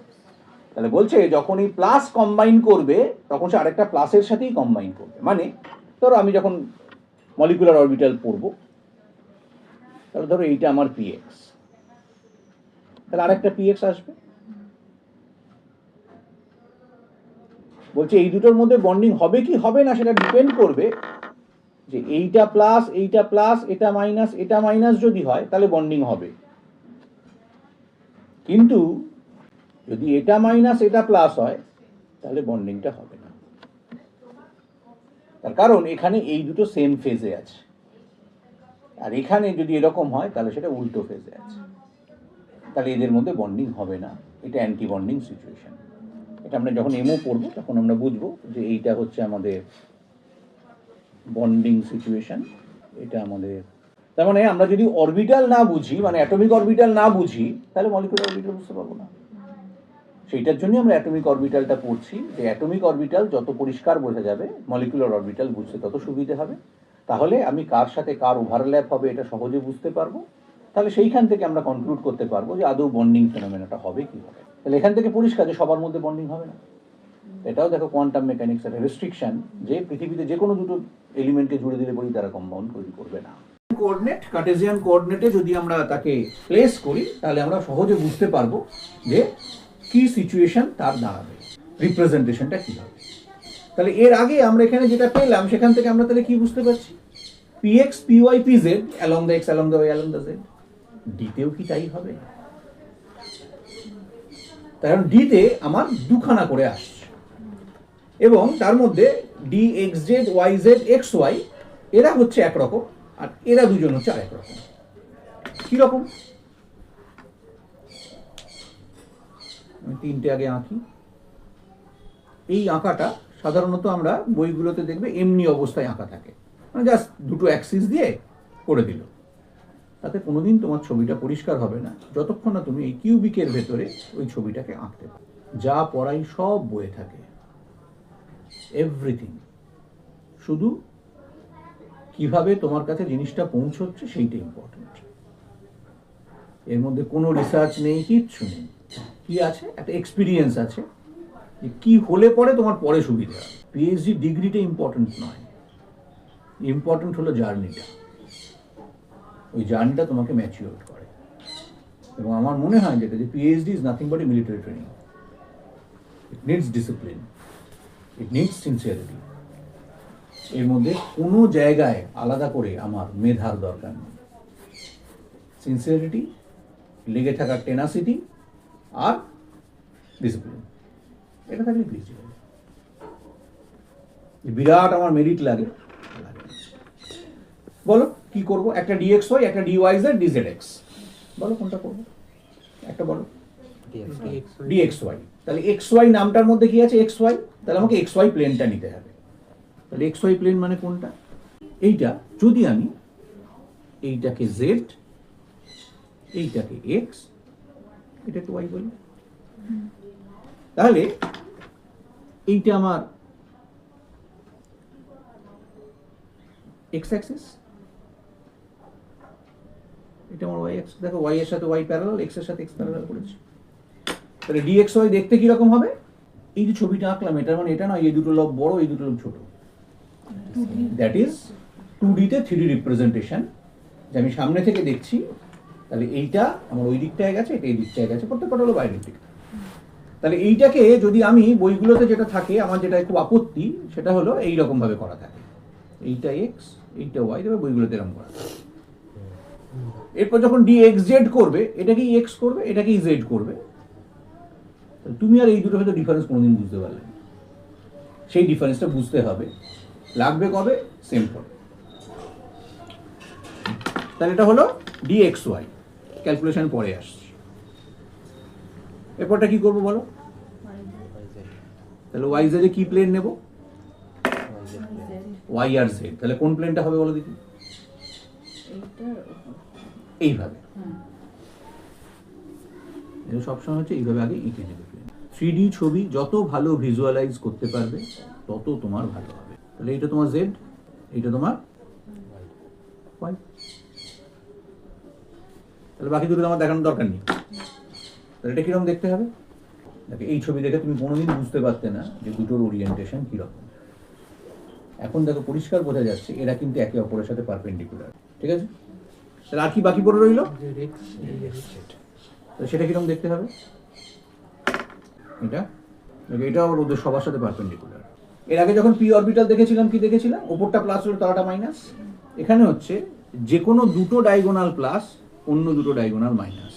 তাহলে বলছে যখন এই প্লাস কম্বাইন করবে তখন সে আরেকটা প্লাসের সাথেই কম্বাইন করবে, মানে ধরো আমি যখন মলিকুলার অরবিটাল পড়বো, তাহলে ধরো এইটা আমার পিএক্স, তাহলে আরেকটা পিএক্স আসবে, বলছে এই দুটোর মধ্যে বন্ডিং হবে কি হবে না সেটা ডিপেন্ড করবে যে এইটা প্লাস এটা মাইনাস যদি হয় তাহলে বন্ডিং হবে, কিন্তু যদি এটা মাইনাস এটা প্লাস হয় তাহলে বন্ডিংটা হবে না। তার কারণ এখানে এই দুটো সেম ফেজে আছে, আর এখানে যদি এরকম হয় তাহলে সেটা উল্টো ফেজে আছে, তাহলে এদের মধ্যে বন্ডিং হবে না, এটা অ্যান্টি বন্ডিং সিচুয়েশন। এটা আমরা যখন এমও পড়বো তখন আমরা বুঝবো যে এইটা হচ্ছে আমাদের বন্ডিং সিচুয়েশন, এটা আমাদের, তার মানে আমরা যদি অরবিটাল না বুঝি, মানে অ্যাটমিক অরবিটাল না বুঝি, তাহলে মলিকুলার অরবিটাল বুঝতে পারবো না। সেইটার জন্যই আমরা অ্যাটমিক অরবিটালটা পড়ছি, যে অ্যাটমিক অরবিটাল যত পরিষ্কার বোঝা যাবে মলিকুলার অরবিটাল বুঝতে তত সুবিধে হবে, তাহলে আমি কার সাথে কার ওভারল্যাপ হবে এটা সহজে বুঝতে পারবো, তাহলে সেইখান থেকে আমরা কনক্লুড করতে পারবো যে আদৌ বন্ডিং ফেনোমেনাটা হবে কি হবে। তাহলে এখান থেকে পরিষ্কার যে সবার মধ্যে বন্ডিং হবে না। এটাও দেখো কোয়ান্টাম মেকানিক্স একটা রেস্ট্রিকশন, যে পৃথিবীতে যে কোনো দুটো এলিমেন্টকে জুড়ে দিলে পরেই তারা কম্পাউন্ড তৈরি করবে না। কোঅর্ডিনেট, কার্টেসিয়ান কোঅর্ডিনেটে যদি আমরা তাকে প্লেস করি তাহলে আমরা সহজে বুঝতে পারবো যে কি সিচুয়েশন তার দাঁড়াবে, রিপ্রেজেন্টেশনটা কি হবে। তাহলে এর আগে আমরা এখানে যেটা পেলাম সেখান থেকে আমরা তাহলে কি বুঝতে পারছি, px py pz along the x along the y along the z, ডিতেও কি তাই হবে? কারণ ডিতে আমার দুখানা করে আসছে এবং তার মধ্যে dxz yz xy এরা হচ্ছে একরকম আর এরা দুজন হচ্ছে আরেক রকম। কি রকম? আমি তিনটে আগে আঁকি। এই আঁকাটা সাধারণত আমরা বইগুলোতে দেখবে এমনি অবস্থায় আঁকা থাকে, মানে জাস্ট দুটো অ্যাক্সিস দিয়ে করে দিল, তাতে কোনোদিন তোমার ছবিটা পরিষ্কার হবে না যতক্ষণ না তুমি এই কিউবিকের ভেতরে ওই ছবিটাকে আঁকতে পারো। যা পড়াই সব বইয়ে থাকে, এভরিথিং, শুধু কিভাবে তোমার কাছে জিনিসটা পৌঁছচ্ছে সেইটা ইম্পর্টেন্ট। এর মধ্যে কোনো রিসার্চ নেই, কিচ্ছু নেই। কি আছে? একটা এক্সপিরিয়েন্স আছে, যে কি হলে পরে তোমার পরে সুবিধা হবে। পিএইচডি ডিগ্রিটা ইম্পর্টেন্ট নয়, ইম্পর্টেন্ট হলো জার্নিটা। ওই জার্নিটা তোমাকে ম্যাচিওর করে, এবং আমার মনে হয় যেটা যে PhD is nothing but A military training. It needs discipline, it needs sincerity. এর মধ্যে কোনো জায়গায় আলাদা করে আমার মেধার দরকার নেই। সিনসিয়ারিটি, লেগে থাকার টেনাসিটি আর ডিসিপ্লিন, এটা থাকলে পিএইচডি হবে। বিরাট আমার মেরিট লাগে, বলো কি করব? একটা ডিএক্স ওয়াই, একটা ডিওয়াইজেড ডিজেডএক্স, বলো কোনটা করবো? একটা বলো। ডিএক্স ওয়াই, তাহলে এক্স ওয়াই নামটার মধ্যে কি আছে? এক্স ওয়াই, তাহলে আমাকে এক্স ওয়াই প্লেনটা নিতে হবে। তাহলে এক্স ওয়াই প্লেন মানে কোনটা? এইটা। যদি আমি এইটাকে জেড, এইটাকে এক্স, এটাকে ওয়াই বলি, তাহলে এইটা আমার এক্স অ্যাক্সিস, এটা আমার ওয়াই অ্যাক্সিস। দেখো ওয়াই এর সাথে ওয়াই প্যারালাল, এক্স এর সাথে এক্স প্যারালাল করেছি। তাহলে ডিএক্স ওয়াই দেখতে কি রকম হবে? এই যে ছবিটা আঁকলাম, এটা মানে এটা নয় এই দুটো লোক বড়, এই দুটো লোক ছোট। দ্যাট ইজ 2D তে 3D রিপ্রেজেন্টেশন, যে আমি সামনে থেকে দেখছি, তাহলে এইটা আমার ওই দিকটায় গেছে, এটা এই দিকটায় গেছে, প্রত্যেকটা হলো বাইরের দিক। তাহলে এইটাকে যদি আমি বইগুলোতে যেটা থাকে, আমার যেটা খুব আপত্তি সেটা হলো এইরকম ভাবে করা থাকে, এইটা এক্স, এইটা ওয়াই, দেবে বইগুলোতে এরকম করা। এরপর যখন ডি এক্স জেড করবে, এটাকেই এক্স করবে, এটাকেই জেড করবে। তুমি আর এই দুটোর ভেতরে ডিফারেন্স কোনোদিন বুঝতে পারলে না। সেই ডিফারেন্সটা বুঝতে হবে, লাগবে কবে? সেম করে। তাহলে এটা হলো ডি এক্স ওয়াই, ক্যালকুলেশন পরে আসছে। এরপরটা কি করবো বলো? তাহলে ওয়াই জেডে কি প্লেন নেব? ওয়াই আর জেড। তাহলে কোন প্লেনটা হবে বলো দেখি? এইভাবে। সবসময় হচ্ছে এইভাবে আগে এঁকে নেবে প্লেন। 3D ছবি যত ভালো ভিজুয়ালাইজ করতে পারবে তত তোমার ভালো হবে। তাহলে এটা তোমার জেড, এটা তোমার ওয়াই। তাহলে বাকি দুটো আমার দেখানোর দরকার নেই। তাহলে এটা কিরকম দেখতে হবে? দেখো এই ছবি দেখে তুমি কোনোদিন বুঝতে পারতে না যে দুটোর ওরিয়েন্টেশন কিরকম। এখন দেখো পরিষ্কার বোঝা যাচ্ছে এরা কিন্তু একে অপরের সাথে পারপেন্ডিকুলার। ঠিক আছে? তাহলে আর কি বাকি পড়ে রইল? সেটা কিরকম দেখতে হবে? এটা এটা আবার ওদের সবার সাথে পারপেন্ডিকুলার। এর আগে যখন পি অরবিটাল দেখেছিলাম কি দেখেছিলাম? ওপরটা প্লাস হলো তলাটা মাইনাস। এখানে হচ্ছে যে কোনো দুটো ডায়াগোনাল প্লাস, অন্য দুটো ডায়াগোনাল মাইনাস।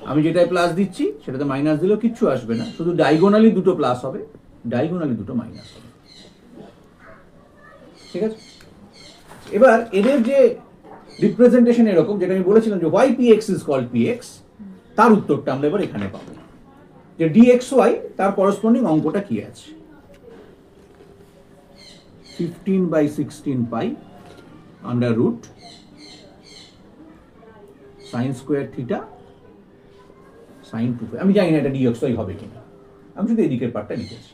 আমি যেটাই প্লাস দিচ্ছি সেটাতে মাইনাস দিলেও কিচ্ছু আসবে না, শুধু ডায়াগোনালি দুটো প্লাস হবে, ডায়াগোনালি দুটো মাইনাস হবে। ঠিক আছে? এবার এদের যে রিপ্রেজেন্টেশন এরকম, যেটা আমি বলেছিলাম যে why P X is called P X, তার উত্তরটা আমরা এবার এখানে পাবো যে ডিএক্স ওয়াই তার করসপন্ডিং অঙ্কটা কি আছে। 15/16 pi under root sine square theta sine 2 pi. আমি জানি না এটা ডিএক্স ওয়াই হবে কিনা, আমি শুধু এদিকের পার্টটা লিখেছি।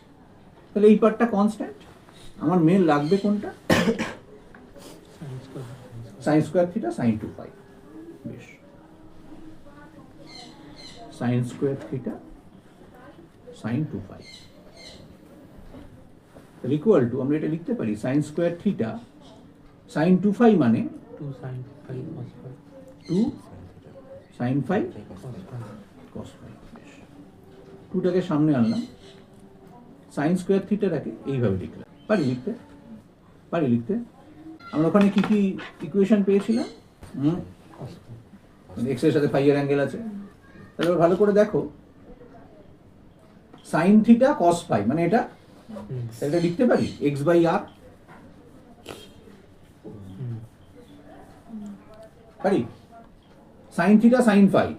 তাহলে এই পার্টটা কনস্ট্যান্ট, আমার মেন লাগবে কোনটা? সাইন স্কোয়ার থিটা সাইন 2 পাই। বেশ, sign square theta sine 2 pi equal to, আমরা এটা লিখতে পারি সাইন স্কোয়ার থিটা সাইন 2 পাই মানে 2 sin 5 cos 5 2 sin 5 cos 5। বেশ, 2টাকে সামনে আনলাম, সাইন স্কোয়ার থিটাটাকে এইভাবে লিখলাম। পারি লিখতে? পারি লিখতে? আমরা ওখানে কি কি ইকুয়েশন পেয়েছিলাম? এক্স এর সাথে ফাই এর অ্যাঙ্গেল আছে। তাহলে ভালো করে দেখো, সাইন থিটা কস ফাই মানে এটা, এটা লিখতে পারি x/r। পারি? সাইন থিটা সাইন ফাই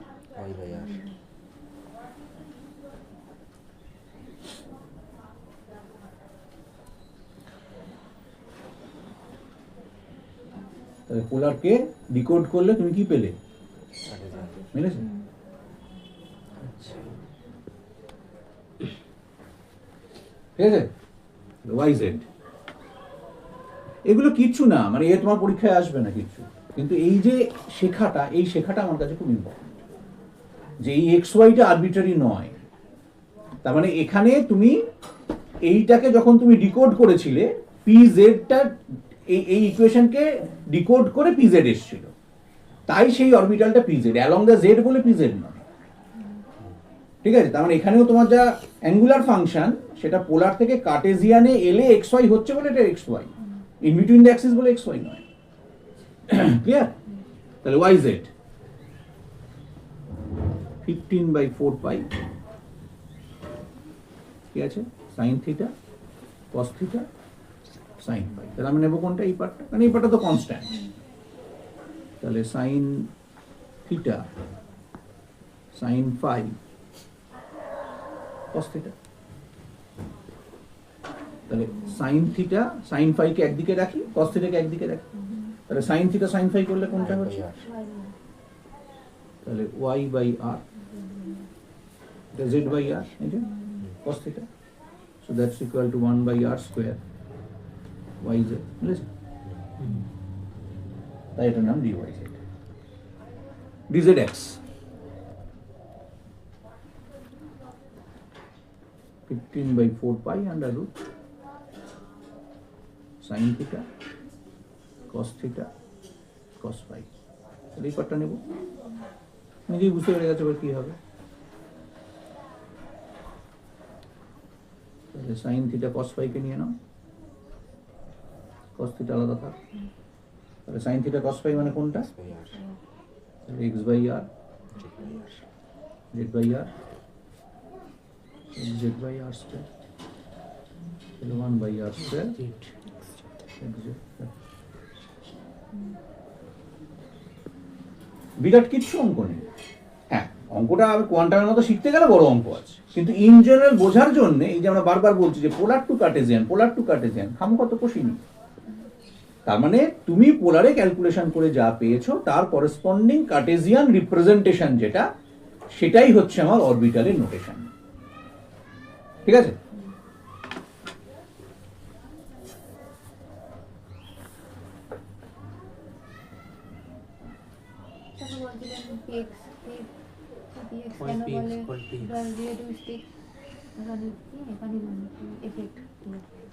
তাহলে পোলারকে ডিকোড করলে তুমি কি পেলে? মিলেছে? ঠিক আছে? ওয়াই জেড এগুলো কিচ্ছু না, মানে এ তোমার পরীক্ষায় আসবে না কিচ্ছু, কিন্তু এই যে শেখাটা, এই শেখাটা আমার কাছে খুব ইম্পর্টেন্ট যে এই এক্স ওয়াইটা আরবিট্রারি নয়। তার মানে এখানে তুমি এইটাকে যখন তুমি ডিকোড করেছিলে, পি জেডটা এই ইকুয়েশনকে ডিকোড করে পি জেড এসেছিল, তাই সেই অরবিটালটা P Z, along the Z বলে পি জেড নয়। ঠিক আছে? তার মানে এখানেও তোমার যা অ্যাঙ্গুলার ফাংশন সেটা পোলার থেকে কার্টেজিয়ানে এলে এক্স ওয়াই হচ্ছে বলে এটা X Y, in between the axis বলে এক্স ওয়াই নয়। ক্লিয়ার? তাহলে ওয়াই জেড 15/4 পাই কি আছে? Sine theta cos theta sine pi. তাহলে আমি নেবো কোনটা? এই পার্টটা, কারণ এই পার্টটা তো কনস্ট্যান্ট। তাহলে sine theta sine phi cos theta. তাহলে সাইন থিটা সাইন ফাইকে একদিকে রাখি, কস থিটাকে একদিকে রাখি। তাহলে সাইন থিটা সাইন ফাই করলে কোনটা হচ্ছে? তাহলে y/r, এটা z/r, এটা cos theta, so that's equal to 1/r square yz, বুঝেছো? তাই এটার নাম dyz, dzx 15/4 pi under root sine theta cos theta cos phi. তাহলে এই পার্টটা নেব, নিজেই বুঝতে পেরে গেছে এবার কি হবে। তাহলে সাইন থিটা কস ফাইকে নিয়ে নাও, কস থিটা আলাদা থাক। তাহলে সাইন থিটা কস ফাই মানে কোনটা? তাহলে x/r z/r z/r স্কয়ার, তাহলে 1/r স্কয়ার বিরাট কিচ্ছু অঙ্ক নেই। হ্যাঁ, অঙ্কটা আমি কোয়ান্টামের মতো শিখতে গেলে বড় অঙ্ক আছে, কিন্তু ইন জেনারেল বোঝার জন্য এই যে আমরা বারবার বলছি যে পোলার টু কার্টেজিয়ান খামোখা তো কষিনি। তার মানে তুমি পোলারে ক্যালকুলেশন করে যা পেয়েছো তার করেসপন্ডিং কার্টেজিয়ান রিপ্রেজেন্টেশন যেটা, সেটাই হচ্ছে আমার অরবিটালের নোটেশন। ঠিক আছে? তারপর বলছিলেন px px Why কেন px বলে called px? Relativistic effect.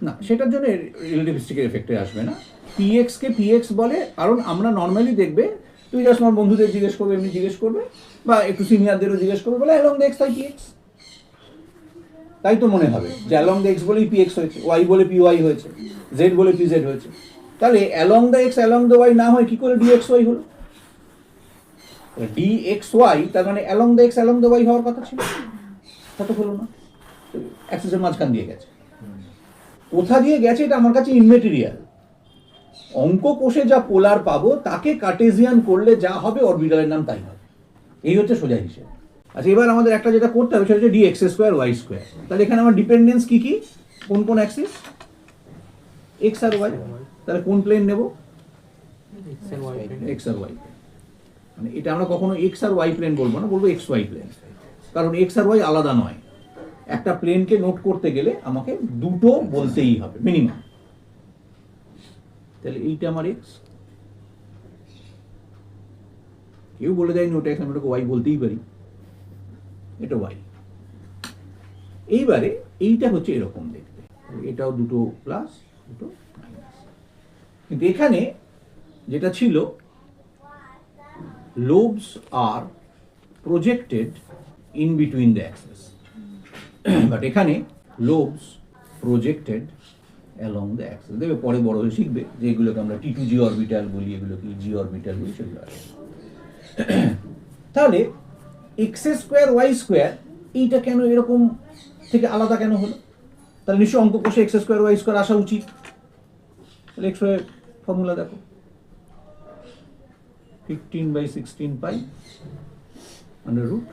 না, সেটার জন্য রিলেটিভিস্টিকের এফেক্টে আসবে না। পিএক্স কে পিএক্স বলে কারণ আমরা নর্মালি দেখবে, তুই জাস্ট আমার বন্ধুদের জিজ্ঞেস করবে, এমনি জিজ্ঞেস করবে, বা একটু সিনিয়রদেরও জিজ্ঞেস করবে, বলে অ্যালং দ্য এক্স তাই পিএক্স, তাই তো মনে হবে যে অ্যালং দ্য এক্স বলেই পিএক্স হয়েছে, ওয়াই বলে পিওয়াই হয়েছে, জেড বলে পিজেড হয়েছে। তাহলে along the X along the Y না হয় কি করে ডিএক্স ওয়াই হলো? ডিএক্স ওয়াই তার মানে along the X along the Y হওয়ার কথা ছিল, তা তো হলো না, অ্যাক্সিসের মাঝখান দিয়ে গেছে। কোথা দিয়ে গেছে এটা আমার কাছে ইমমেটেরিয়াল। অঙ্ক কোষে যা পোলার পাবো তাকে কার্টেজিয়ান করলে যা হবে অরবিটালের নাম তাই হবে। এই হচ্ছে সোজা হিসেব। আচ্ছা, এবার আমাদের একটা যেটা করতে হবে সেটা হচ্ছে D X square Y square. তাহলে এখানে আমার ডিপেন্ডেন্স কি কি, কোন কোন অ্যাক্সিস? এক্স আর ওয়াই। তাহলে কোন প্লেন নেব? x and y plane. X আর ওয়াই। মানে এটা আমরা কখনো এক্স আর ওয়াই প্লেন বলবো না, বলবো এক্স ওয়াই প্লেন, কারণ এক্স আর ওয়াই আলাদা নয়। একটা প্লেনকে নোট করতে গেলে আমাকে দুটো বলতেই হবে মিনিমাম। তাহলে এইটা আমার এক্স, কেউ বলে দেয় নোট এক্স, আমি ওটাকে ওয়াই বলতেই পারি, এটা ওয়াই। এইবারে এইটা হচ্ছে এরকম দেখতে, এটাও দুটো প্লাস দুটো মাইনাস। কিন্তু এখানে যেটা ছিল, lobes are projected in between the axes, but এখানে lobes projected along the axis। দেখবে পরে বড় হয়ে শিখবে যে এগুলোকে আমরা T2G অরবিটাল বলি, এগুলোকে G অরবিটাল বলি, সেগুলো আছে। তাহলে এক্স স্কোয়ার ওয়াই স্কোয়ার এইটা কেন এরকম থেকে আলাদা কেন হলো? তাহলে নিশ্চয় অঙ্ক কোষে এক্স স্কোয়ার ওয়াই স্কোয়ার আসা উচিত। তাহলে এক্স ওয়াই ফর্মুলা দেখো, 15/16 pi under root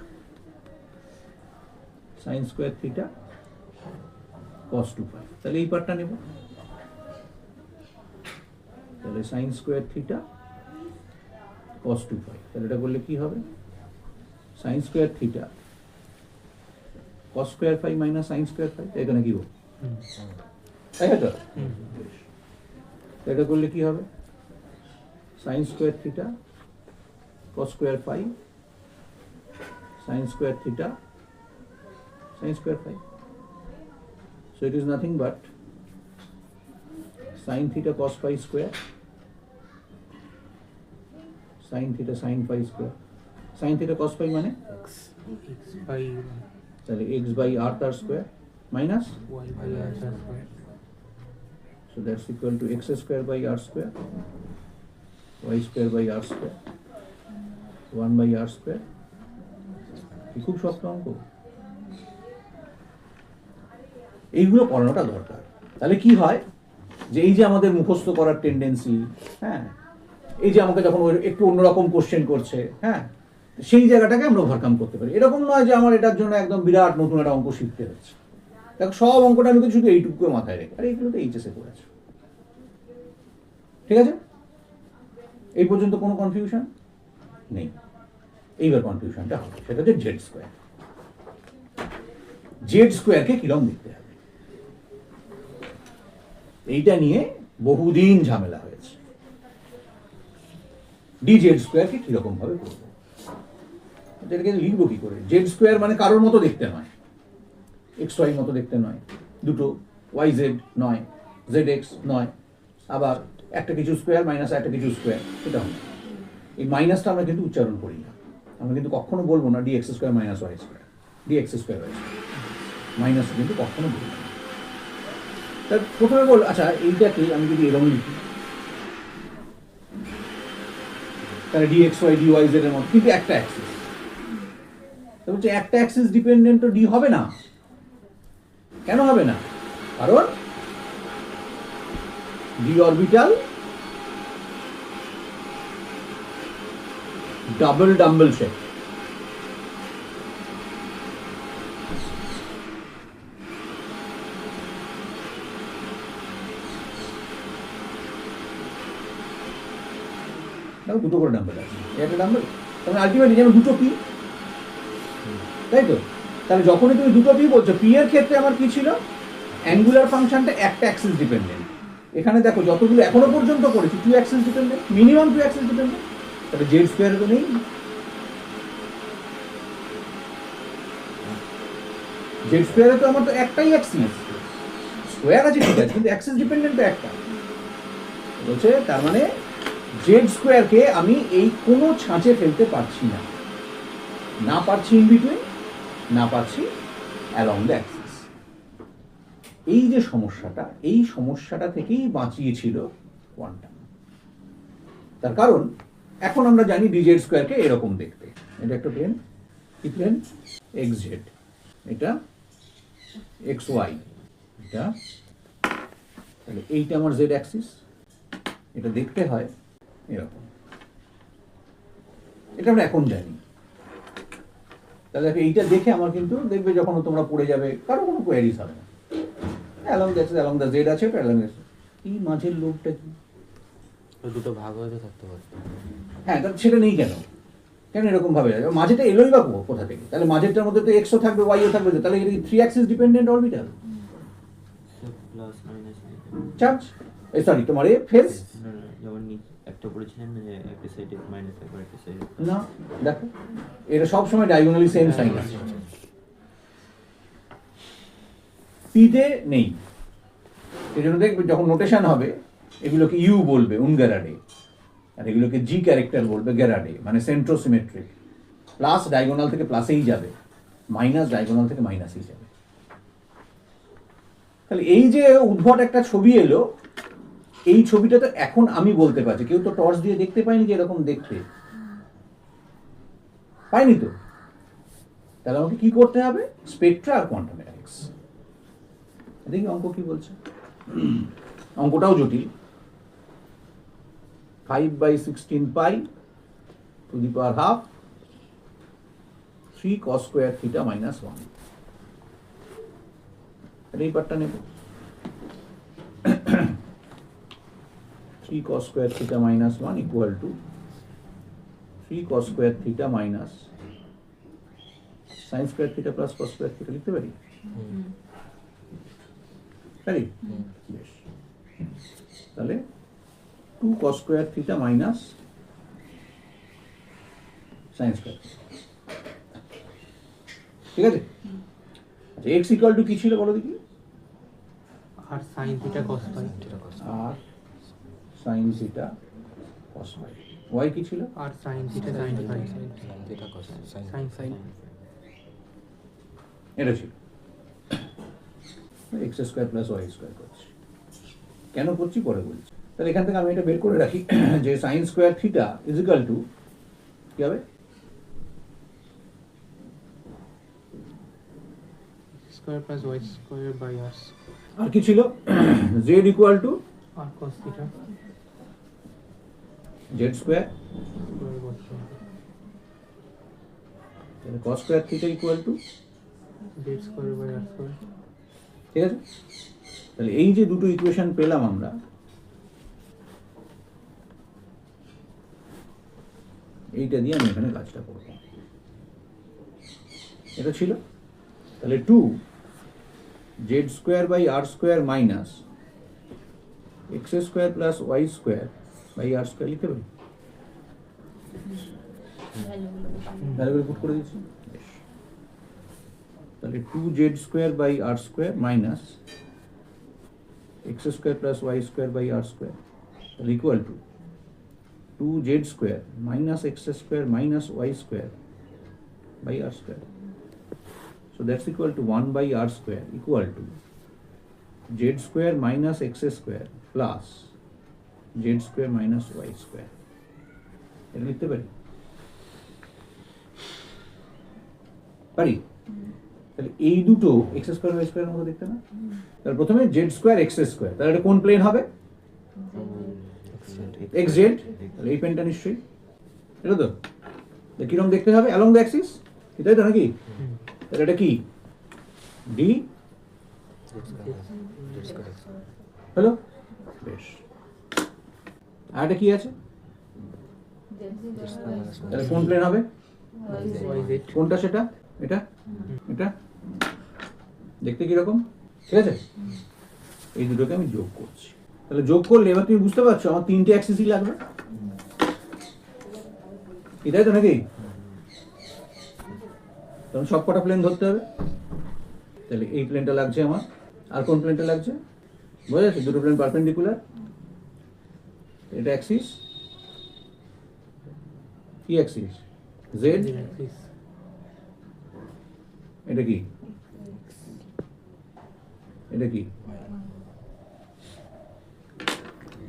sine square theta cos 2 pi. তাহলে এই পার্টটা নেব, তাহলে sine square theta cos 2 pi. তাহলে এটা করলে কি হবে? Sine square theta cos square pi minus sine square pi. এখানে কি হবে? তাই তো এটা করলে কি হবে? Sine square theta cos square phi sin square theta sin square phi. So it is nothing but sin theta cos phi square sin theta sin phi square। sin theta cos phi মানে x by তাহলে x by r তার square minus y by r square. so that's equal to x square by r square y square by r square 1 by r square। খুব শক্ত অঙ্ক, এইগুলো পড়ানোটা দরকার। তাহলে কি হয় যে এই যে আমাদের মুখস্থ করার টেন্ডেন্সি, হ্যাঁ, এই যে আমাকে যখন একটু অন্যরকম কোশ্চেন করছে, হ্যাঁ, সেই জায়গাটাকে আমরা ওভারকাম করতে পারি। এরকম নয় যে আমার এটার জন্য একদম বিরাট নতুন একটা অঙ্ক শিখতে হচ্ছে। দেখো সব অঙ্কটা আমি শুধু এইটুকু মাথায় রেখে, আর এইগুলো তো এইচএসে করেছো, ঠিক আছে? এই পর্যন্ত কোনো কনফিউশন নেই। এইবার কনফিউশনটা হবে, সেটা হচ্ছে জেড স্কোয়ার। জেড স্কোয়ারকে কিরকম দেখতে হবে, এইটা নিয়ে বহুদিন ঝামেলা হয়েছে। ডি জেড স্কোয়ারকে কিরকম ভাবে করবো, এটাকে লিখবো কি করে? জেড স্কোয়ার মানে কারোর মতো দেখতে নয়, এক্স ওয়াই মতো দেখতে নয়, দুটো ওয়াই জেড নয়, জেড এক্স নয়, আবার একটা কিছু স্কোয়ার মাইনাস একটা কিছু স্কোয়ার, এটা হয়। এই মাইনাসটা আমরা কিন্তু উচ্চারণ করি না, আমরা কিন্তু কখনো বলবো না D X square minus Y square, D X square Y square, minus কিন্তু কখনো বলবো না। তার প্রথমে বল, আচ্ছা এইটাকে আমি যদি এরকম লিখি তাহলে D X Y D Y Z এর মতো, কিন্তু একটা অ্যাক্সিস, তাহলে হচ্ছে একটা অ্যাক্সিস ডিপেন্ডেন্ট তো ডি হবে না। কেন হবে না? কারণ D orbital double dumbbell shape, দেখো দুটো করে ডাম্বেল আছে, একটা ডাম্বেল, তাহলে আলটিমেটলি যেন দুটো পি, তাই তো? তাহলে যখনই তুমি দুটো পি বলছো, পি এর ক্ষেত্রে আমার কি ছিল, অ্যাঙ্গুলার ফাংশনটা একটা অ্যাক্সিস ডিপেন্ডেন্ট। এখানে দেখো যতগুলো এখনো পর্যন্ত করেছি 2 Axis dependent, minimum 2 Axis dependent. তাহলে জেড স্কোয়ারে তো নেই, জেড স্কোয়ারে তো আমার তো একটাই অ্যাক্সিস, স্কোয়ার আছে ঠিক আছে, কিন্তু অ্যাক্সিস ডিপেন্ডেন্ট তো একটা বলছে। তার মানে জেড স্কোয়ারকে আমি এই কোনো ছাঁচে ফেলতে পারছি না, না পারছি ইন বিটুইন, না পারছি অ্যালং দ্য অ্যাক্সিস। এই যে সমস্যাটা, এই সমস্যাটা থেকেই বাঁচিয়েছিল কোয়ান্টাম। তার কারণ এখন আমরা জানি ডিজেড স্কোয়ারকে এরকম দেখতে, এটা একটা প্লেন, কি প্লেন, এক্স জেড, এটা এক্স ওয়াই, এটা, তাহলে এইটা আমার জেড অ্যাক্সিস, এটা দেখতে হয় এরকম, এটা আমরা এখন জানি। তাহলে এইটা দেখে আমার কিন্তু দেখবে যখন তোমরা পড়ে যাবে কারো কোনো কোয়ারিজ হবে না, অ্যালং দ্য জেড আছে, অ্যালং দ্য, এই মাঝের লোকটা কি, দুটো ভাগ হয়ে থাকতে পারতো। হ্যাঁ, তাহলে সেটা নেই কেন, কেন এরকম ভাবে যাবে, মাঝেটা এলোই বা কোথা থেকে, তাহলে মাঝেরটার মধ্যে তো এক্সও থাকবে ওয়াইও থাকবে, তাহলে এটা 3 Axis dependent orbital plus minus charge, এই সরি তোমার এ ফেজ যেমন একটা পড়েছিলেন না যে একটা সাইডে মাইনাস থাকবে একটা সাইডে, না, দেখো এটা সব সময় ডায়াগোনালি সেম সাইন আছে, পিতে নেই। এই জন্য দেখবে যখন নোটেশন হবে এগুলোকে ইউ বলবে উনগ্যারাডে, আর এগুলোকে জি ক্যারেক্টার বলবে গ্যারাডে, মানে সেন্ট্রোসিমেট্রিক। প্লাস ডায়াগোনাল থেকে প্লাসেই যাবে, মাইনাস ডায়াগোনাল থেকে মাইনাসেই যাবে। তাহলে এই যে উদ্ভট একটা ছবি এলো, এই ছবিটা তো এখন আমি বলতে পারছি, কেউ তো টর্চ দিয়ে দেখতে পায়নি যে এরকম দেখতে পাইনি তো। তাহলে আমাকে কি করতে হবে, স্পেকট্রা আর কোয়ান্টাম মেকানিক্স। দেখি অঙ্ক কি বলছে, অঙ্কটাও জটিল। 5/16 pi to the power half 3 cos square theta minus 1, এই পার্টটা নেব। 3 cos square theta minus 1 equal to 3 cos square theta minus sine square theta plus cos square theta লিখতে পারি, পারি? বেশ, তাহলে 2 cos square theta minus sine square, ঠিক আছে? আচ্ছা, এক্স ইকুয়াল টু কি ছিল বলো দেখি, R sine theta cos phi, R sine theta cos phi. Y কি ছিল, R sine theta sine phi, sine sine এটা ছিল X square plus Y square করছি। কেন করছি পরে বলছি। তাহলে এখান থেকে আমি এটা বের করে রাখি যে sine square theta is equal to কি হবে, square plus Y square by r আর কি ছিল, z equal to R cos theta z square, square করতে তাহলে cos square theta equal to, z square by r square. ঠিক আছে? তাহলে এই যে দুটো ইকুয়েশন পেলাম আমরা, এইটা দিয়ে আমি এখানে কাজটা করব। এটা ছিল, তাহলে 2 z square by r square minus x square plus Y square by r square লিখতে পারি, ভ্যালুগুলো পুট করে দিচ্ছি। বেশ, তাহলে 2 z square by r square minus x square plus Y square by r square, তাহলে equal to 2 z square minus x square minus Y square by r square. So that's equal to 1 by r square equal to z square minus x square plus z square minus y square. এটা লিখতে পারি, পারি? তাহলে এই দুটো x square Y স্কোয়ারের মতো দেখতে না? তাহলে প্রথমে জেড স্কোয়ার এক্স স্কোয়ার, তাহলে এটা কোন প্লেন হবে, এক্স জেড, তাহলে এই প্লেনটা নিশ্চয়ই এটা তো, কিরকম দেখতে হবে, অ্যালং দ্য অ্যাক্সিস, এটাই তো নাকি? তাহলে এটা কি, ডি হ্যালো, বেশ। আর এটা কি আছে, তাহলে কোন প্লেন হবে? YZ কোনটা সেটা? এটা এটা দেখতে কিরকম? ঠিক আছে, এই দুটোকে আমি যোগ করছি। তাহলে যোগ করলে এবার তুমি বুঝতে পারছো আমার তিনটে অ্যাক্সিসই লাগবে, এটাই তো নাকি? তখন সব কটা প্লেন ধরতে হবে। তাহলে এই প্লেনটা লাগছে আমার, আর কোন প্লেনটা লাগছে? বোঝা যাচ্ছে দুটো প্লেন পারপেন্ডিকুলার, এটা অ্যাক্সিস, কি অ্যাক্সিস? জেড, axis এটা কি? এটা কি?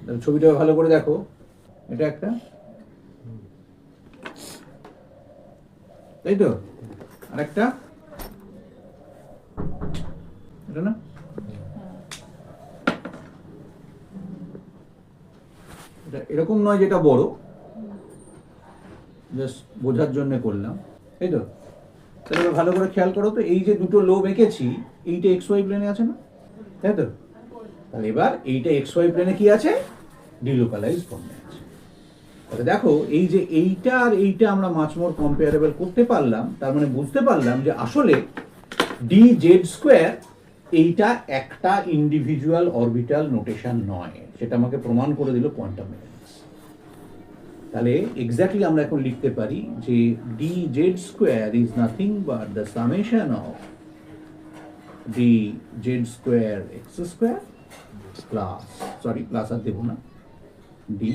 তাহলে ছবিটা ভালো করে দেখো, এটা একটা, তাই তো, আর একটা এটা না, এটা এরকম নয় যেটা বড়, জাস্ট বোঝার জন্য করলাম, তাই তো। তাহলে এবার ভালো করে খেয়াল করো তো, এই যে দুটো লোব এঁকেছি এইটা এক্স ওয়াই প্লেনে আছে না, তাই তো? তাহলে এবার এইটা এক্স ওয়াই প্লেনে কি আছে? ডিলোকালাইজ ফর্মে আছে। তাহলে দেখো এই যে এইটা আর এইটা আমরা মাচ মোর কম্পেয়ারেবল করতে পারলাম, তার মানে বুঝতে পারলাম যে আসলে ডি জেড স্কোয়ার এইটা একটা ইন্ডিভিজুয়াল অরবিটাল নোটেশন নয়, সেটা আমাকে প্রমাণ করে দিল কোয়ান্টাম মেকানিক্স। তাহলে এক্স্যাক্টলি আমরা এখন লিখতে পারি যে d z square is nothing but the summation of d z square x square plus, sorry plus আর দেবো না, d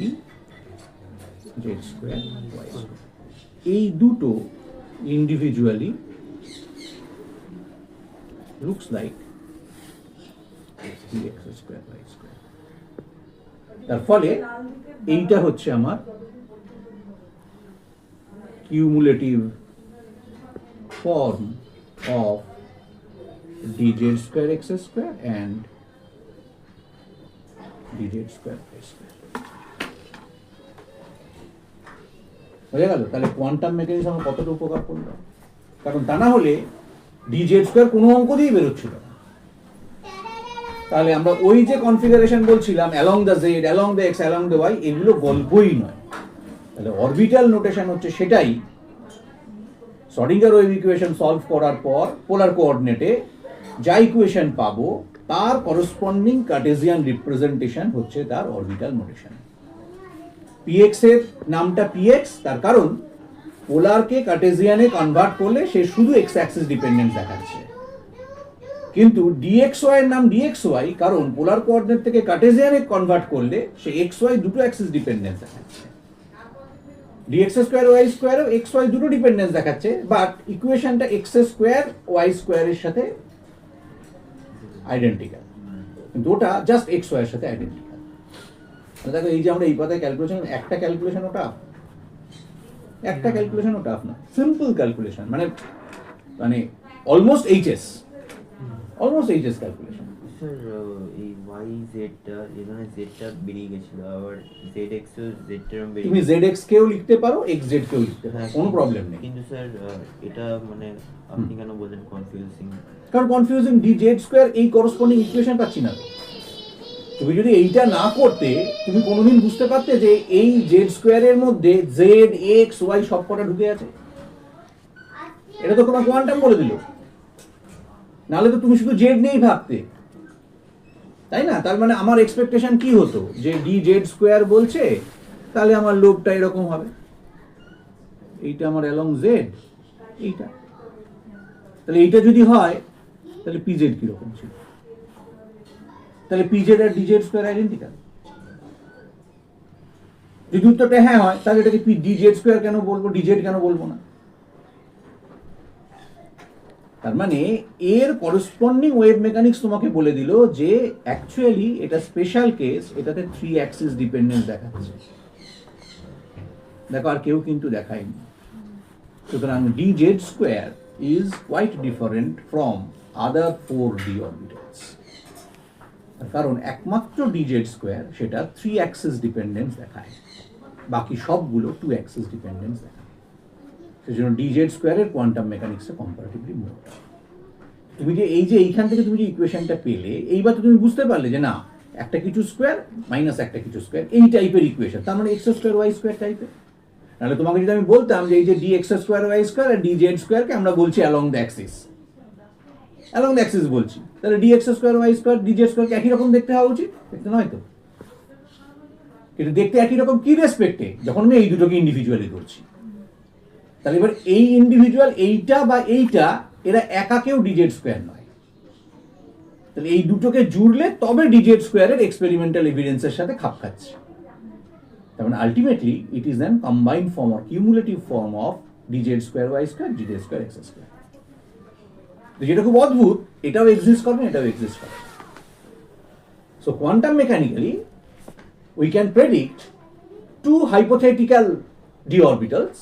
z square Y square. এই দুটো individually looks like x square Y square. তার ফলে এইটা হচ্ছে আমার cumulative form of dz square x square and dz square y square. হয়ে গেল? তাহলে কোয়ান্টাম মেকানিক্স আমার কতটা উপকার করলো, কারণ তা না হলে dz স্কোয়ার কোনো অঙ্ক দিয়েই বেরোচ্ছিল না। তাহলে আমরা ওই যে কনফিগারেশন বলছিলাম along the Z, along the X, along the Y, এগুলো গল্পই নয়। তাহলে অরবিটাল নোটেশন হচ্ছে সেটাই, শ্রোডিঙ্গার ওয়েভ ইকুয়েশন সলভ করার পর পোলার কোঅর্ডিনেটে যা ইকুয়েশন পাবো তার করসপন্ডিং কার্টেসিয়ান রিপ্রেজেন্টেশন হচ্ছে তার অরবিটাল নোটেশন। px এর নামটা px, তার কারণ পোলারকে কার্টেসিয়ানে কনভার্ট করলে সে শুধু এক্স অ্যাক্সিস ডিপেন্ডেন্স দেখাচ্ছে, কিন্তু dxy এর নাম dxy কারণ পোলার কোঅর্ডিনেট থেকে কার্টেসিয়ানে কনভার্ট করলে সে xy দুটো অ্যাক্সিস ডিপেন্ডেন্স দেখাচ্ছে। dx স্কয়ার y স্কয়ারও xy দুটো ডিপেন্ডেন্স দেখাচ্ছে, বাট ইকুয়েশনটা x স্কয়ার y স্কয়ারের সাথে আইডেন্টিক্যাল, কিন্তু ওটা জাস্ট xy এর সাথে আইডেন্টিক্যাল। দেখো এই যে আমরা এই পাতায় ক্যালকুলেশন, একটা ক্যালকুলেশন ওটা, একটা ক্যালকুলেশন ওটা না, সিম্পল ক্যালকুলেশন, মানে মানে almost HS, almost HS calculation. Sir এই ওয়াই জেডটা এখানে জেডটা বেরিয়ে গেছিল, আবার জেড এক্স ও জেডটার বেরিয়ে তুমি zx কেও লিখতে পারো, xz কেও লিখতে পারো, হ্যাঁ, কোনো প্রবলেম নেই। কিন্তু স্যার এটা মানে আপনি কেন বলেন কনফিউজিং? কারণ কনফিউজিং, dz স্কয়ার এই করসপন্ডিং ইকুয়েশন পাচ্ছি না। তুমি যদি এইটা না করতে তুমি কোনোদিন বুঝতে পারতে যে এই জেড স্কোয়ারের মধ্যে জেড এক্স ওয়াই সব কটা ঢুকে আছে? এটা তো তোমার কোয়ান্টাম বলে দিল, নাহলে তো তুমি শুধু জেড নিয়েই ভাবতে, তাই না? তার মানে আমার এক্সপেকটেশন কি হতো যে ডি জেড স্কোয়ার বলছে, তাহলে আমার লোভটা এরকম হবে, এইটা আমার অ্যালং জেড, এইটা, তাহলে এইটা যদি হয় তাহলে পিজেড কিরকম ছিল? তাহলে পিজেড আর ডিজেড স্কোয়ার আইডেন্টিক্যাল। যদি উত্তরটা হ্যাঁ হয় তাহলে এটাকে ডিজেড স্কোয়ার কেন বলবো, ডিজেড কেন বলবো না? তার মানে এর করসপন্ডিং ওয়েভ মেকানিক্স তোমাকে বলে দিল যে অ্যাকচুয়ালি এটা স্পেশাল কেস, এটাতে 3 অ্যাক্সিস ডিপেন্ডেন্স দেখাচ্ছে। দেখো আর কেউ কিন্তু দেখায়নি। সুতরাং dz square is quite different from other 4d orbitals, কারণ একমাত্র dz স্কোয়ার সেটা 3 অ্যাক্সিস ডিপেন্ডেন্স দেখায়, বাকি সবগুলো 2 অ্যাক্সিস ডিপেন্ডেন্স দেখায়। সেজন্য dz স্কোয়ারের কোয়ান্টাম মেকানিক্সে কম্পারেটিভলি মোটা। তুমি যে এই যে এইখান থেকে তুমি যে ইকুয়েশনটা পেলে, এইবার তো তুমি বুঝতে পারলে যে না একটা কিছু স্কোয়ার মাইনাস একটা কিছু স্কোয়ার এই টাইপের ইকুয়েশন, তার মানে এক্স স্কোয়ার ওয়াই স্কোয়ার টাইপের। নাহলে তোমাকে যদি আমি বলতাম যে এই যে dx স্কোয়ার ওয়াই স্কোয়ার আর dz স্কোয়ারকে আমরা বলছি অ্যালং দ্য অ্যাক্সিস, বলছি, তাহলে dx square Y square dz স্কোয়ারকে একই রকম দেখতে হওয়া উচিত, দেখতে নয় তো? কিন্তু দেখতে একই রকম কি রেসপেক্টে? যখন আমি এই দুটোকে ইন্ডিভিজুয়ালি করছি। তাহলে এবার এই ইন্ডিভিজুয়াল এইটা বা এইটা এরা একাকেও dz স্কোয়ার নয়, তাহলে এই দুটোকে জুড়লে তবে dz স্কোয়ারের এক্সপেরিমেন্টাল এভিডেন্সের সাথে খাপ খাচ্ছে। তার মানে ultimately it is an combined form or cumulative form of dz square Y square dz square x square. যেটা খুব অদ্ভুত, এটাও এক্সিস্ট করে, এটাও এক্সিস্ট করে। So quantum mechanically we can predict two hypothetical d orbitals,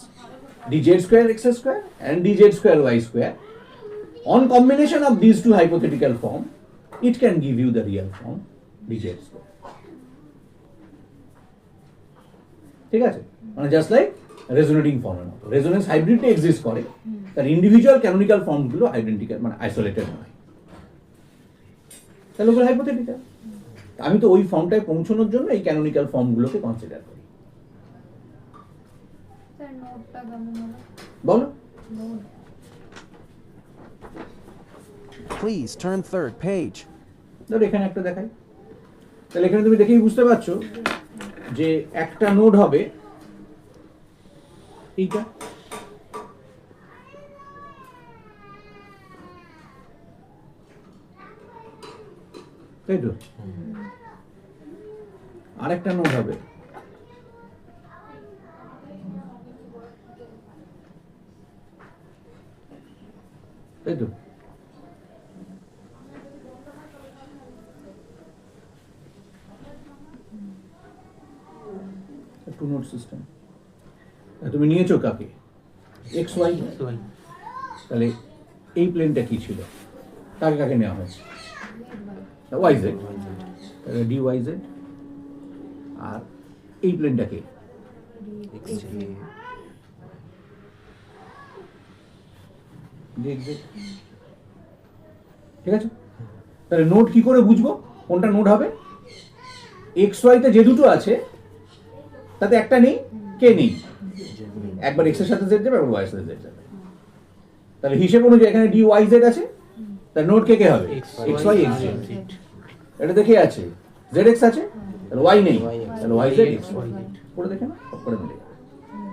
dz square x square and dz square y square. On combination of these two hypothetical form, it can give you the real form dz square. ঠিক আছে? মানে just like resonating ফর্মের মতো, resonance হাইব্রিডে exist করে, তার individual canonical ফর্মগুলো identical, মানে isolated নয়, তাহলে ওগুলো হাইপোথেটিক্যাল। আমি তো ওই ফর্মটায় পৌঁছানোর জন্য এই ক্যানোনিক্যাল ফর্মগুলোকে কনসিডার করি। স্যার নোটটা কেমন হলো? বলো। Note Please turn third page. ধর এখানে একটা দেখাই, তাহলে এখানে তুমি দেখেই বুঝতে পারছো যে একটা নোড হবে এইটা, তাই তো? আরেকটা নোড হবে তাই তো? Two node system. তুমি নিয়েছো কাকে? X Y. তাহলে এই প্লেনটা কি ছিল? কাকে কাকে নেওয়া হয়েছে? Y Z. তাহলে ডি ওয়াই জেড। আর এই প্লেনটাকে ঠিক আছে? তাহলে নোড কি করে বুঝবো কোনটা নোড হবে? এক্স ওয়াইতে যে দুটো আছে তাতে একটা নেই, কে নেই? একবার এক্স এর সাথে জেড যাবে, একবার ওয়াই এর সাথে জেড যাবে। তাহলে হিসেব অনুযায়ী এখানে ডি ওয়াই জেড আছে, তার নোড কে কে হবে? X Y X Z. এটা দেখে আছে জেড এক্স আছে, তাহলে ওয়াই নেই, তাহলে ওয়াই জেড এক্স ওয়াই করে দেখে না, সব করে মিলে যাবে।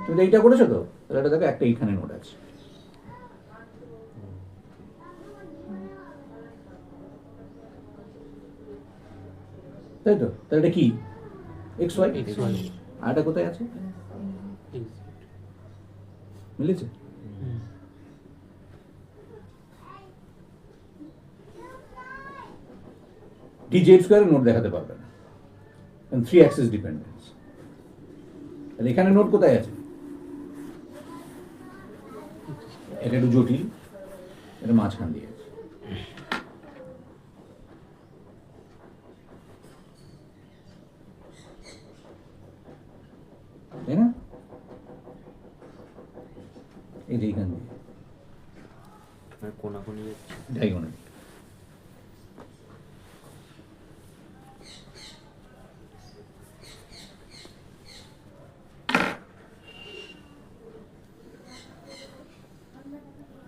তুমি তো এইটা করেছো তো, তাহলে এটা দেখো একটা এইখানে নোড আছে। তাই তো? তাহলে এটা কি? X Y. আর এটা কোথায় আছে? মিলেছে? dz স্কয়ারে নোট দেখাতে পারবে না, কারণ 3 অ্যাক্সিস ডিপেন্ডেন্স। তাহলে এখানে নোট কোথায় আছে? এটা একটু জটিল, এটা মাঝখান দিয়ে আছে। তাই না? এই যে এইখান দিয়ে কোনাকুনি যাচ্ছে। ডায়াগোনাল।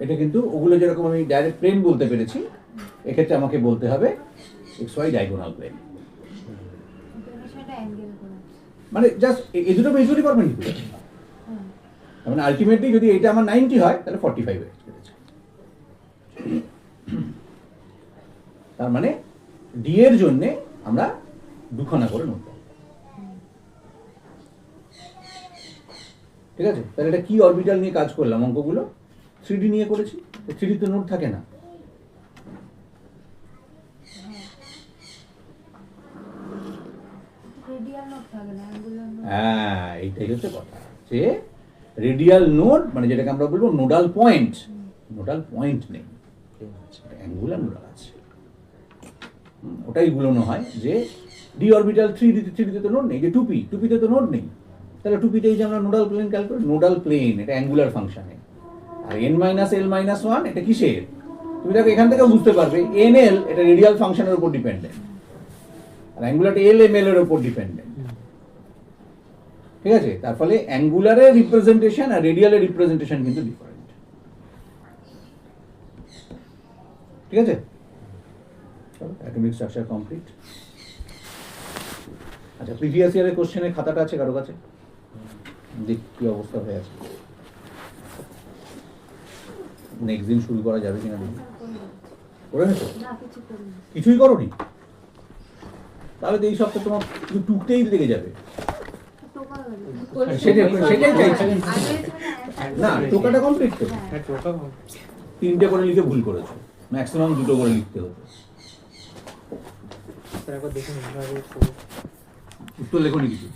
এটা কিন্তু ওগুলো যেরকম আমি ডাইরেক্ট প্লেন বলতে পেরেছি, এক্ষেত্রে আমাকে বলতে হবে এক্স ওয়াই ডায়াগোনাল প্লেন। বিষয়টা অ্যাঙ্গেল করেছে। মানে জাস্ট এই দুটো মেজরই পারবেন কি? মানে আলটিমেটলি যদি এটা আমার 90 হয় তাহলে 45 হয়ে গেছে। তার মানে ডি এর জন্য আমরা দুখানা করে নোট পাবো। ঠিক আছে? তাহলে এটা কি অরবিটাল নিয়ে কাজ করলাম? অঙ্কগুলো 3D নিয়ে করেছি। 3D তে নোট থাকে না। রেডিয়াল নোট থাকে না, অ্যাঙ্গুলার নোট। হ্যাঁ, এইটাই হচ্ছে কথা, যে রেডিয়াল নোড মানে যেটাকে আমরা বলবো নোডাল পয়েন্ট, নোডাল পয়েন্ট নেই, অ্যাঙ্গুলার নোডাল আছে। ওটাই গুলোনো হয় যে ডি অরবিটাল 3D তে তো নোড নেই, যে 2P তে তো নোড নেই, তাহলে 2P তেই যে আমরা nodal plane calculate, nodal plane এটা অ্যাঙ্গুলার ফাংশনে। আর n-l-1 এটা কিসের? তুমি দেখো এখান থেকে বুঝতে পারবে nl এটা রেডিয়াল ফাংশনের উপর ডিপেন্ডেন্ট, আর অ্যাঙ্গুলারটা l-ml এর উপর ডিপেন্ডেন্ট। ঠিক আছে, তার ফলে অ্যাঙ্গুলারের রিপ্রেজেন্টেশন আর রেডিয়ালের রিপ্রেজেন্টেশন কিন্তু ডিফারেন্ট। ঠিক আছে, অ্যাটমিক স্ট্রাকচার কমপ্লিট। আচ্ছা, প্রিভিয়াস ইয়ারের কোশ্চেনের খাতাটা আছে কারো কাছে? দেখ কি অবস্থা হয়ে আছে, নেক্সট দিন শুরু করা যাবে কিনা দেখি। করে নেছো? না কিছু করিনি। কিছুই করোনি? তাহলে তো এই সপ্তাহে তোমার শুধু টুকতেই লেগে যাবে। টোকা সেটাই চাইছি। না, টোকাটা কমপ্লিট তো। হ্যাঁ টোকা 3টে করে লিখে ভুল করেছো, ম্যাক্সিমাম 2টো করে লিখতে হতো। স্যার একবার দেখুন উত্তর লেখনি কিছু?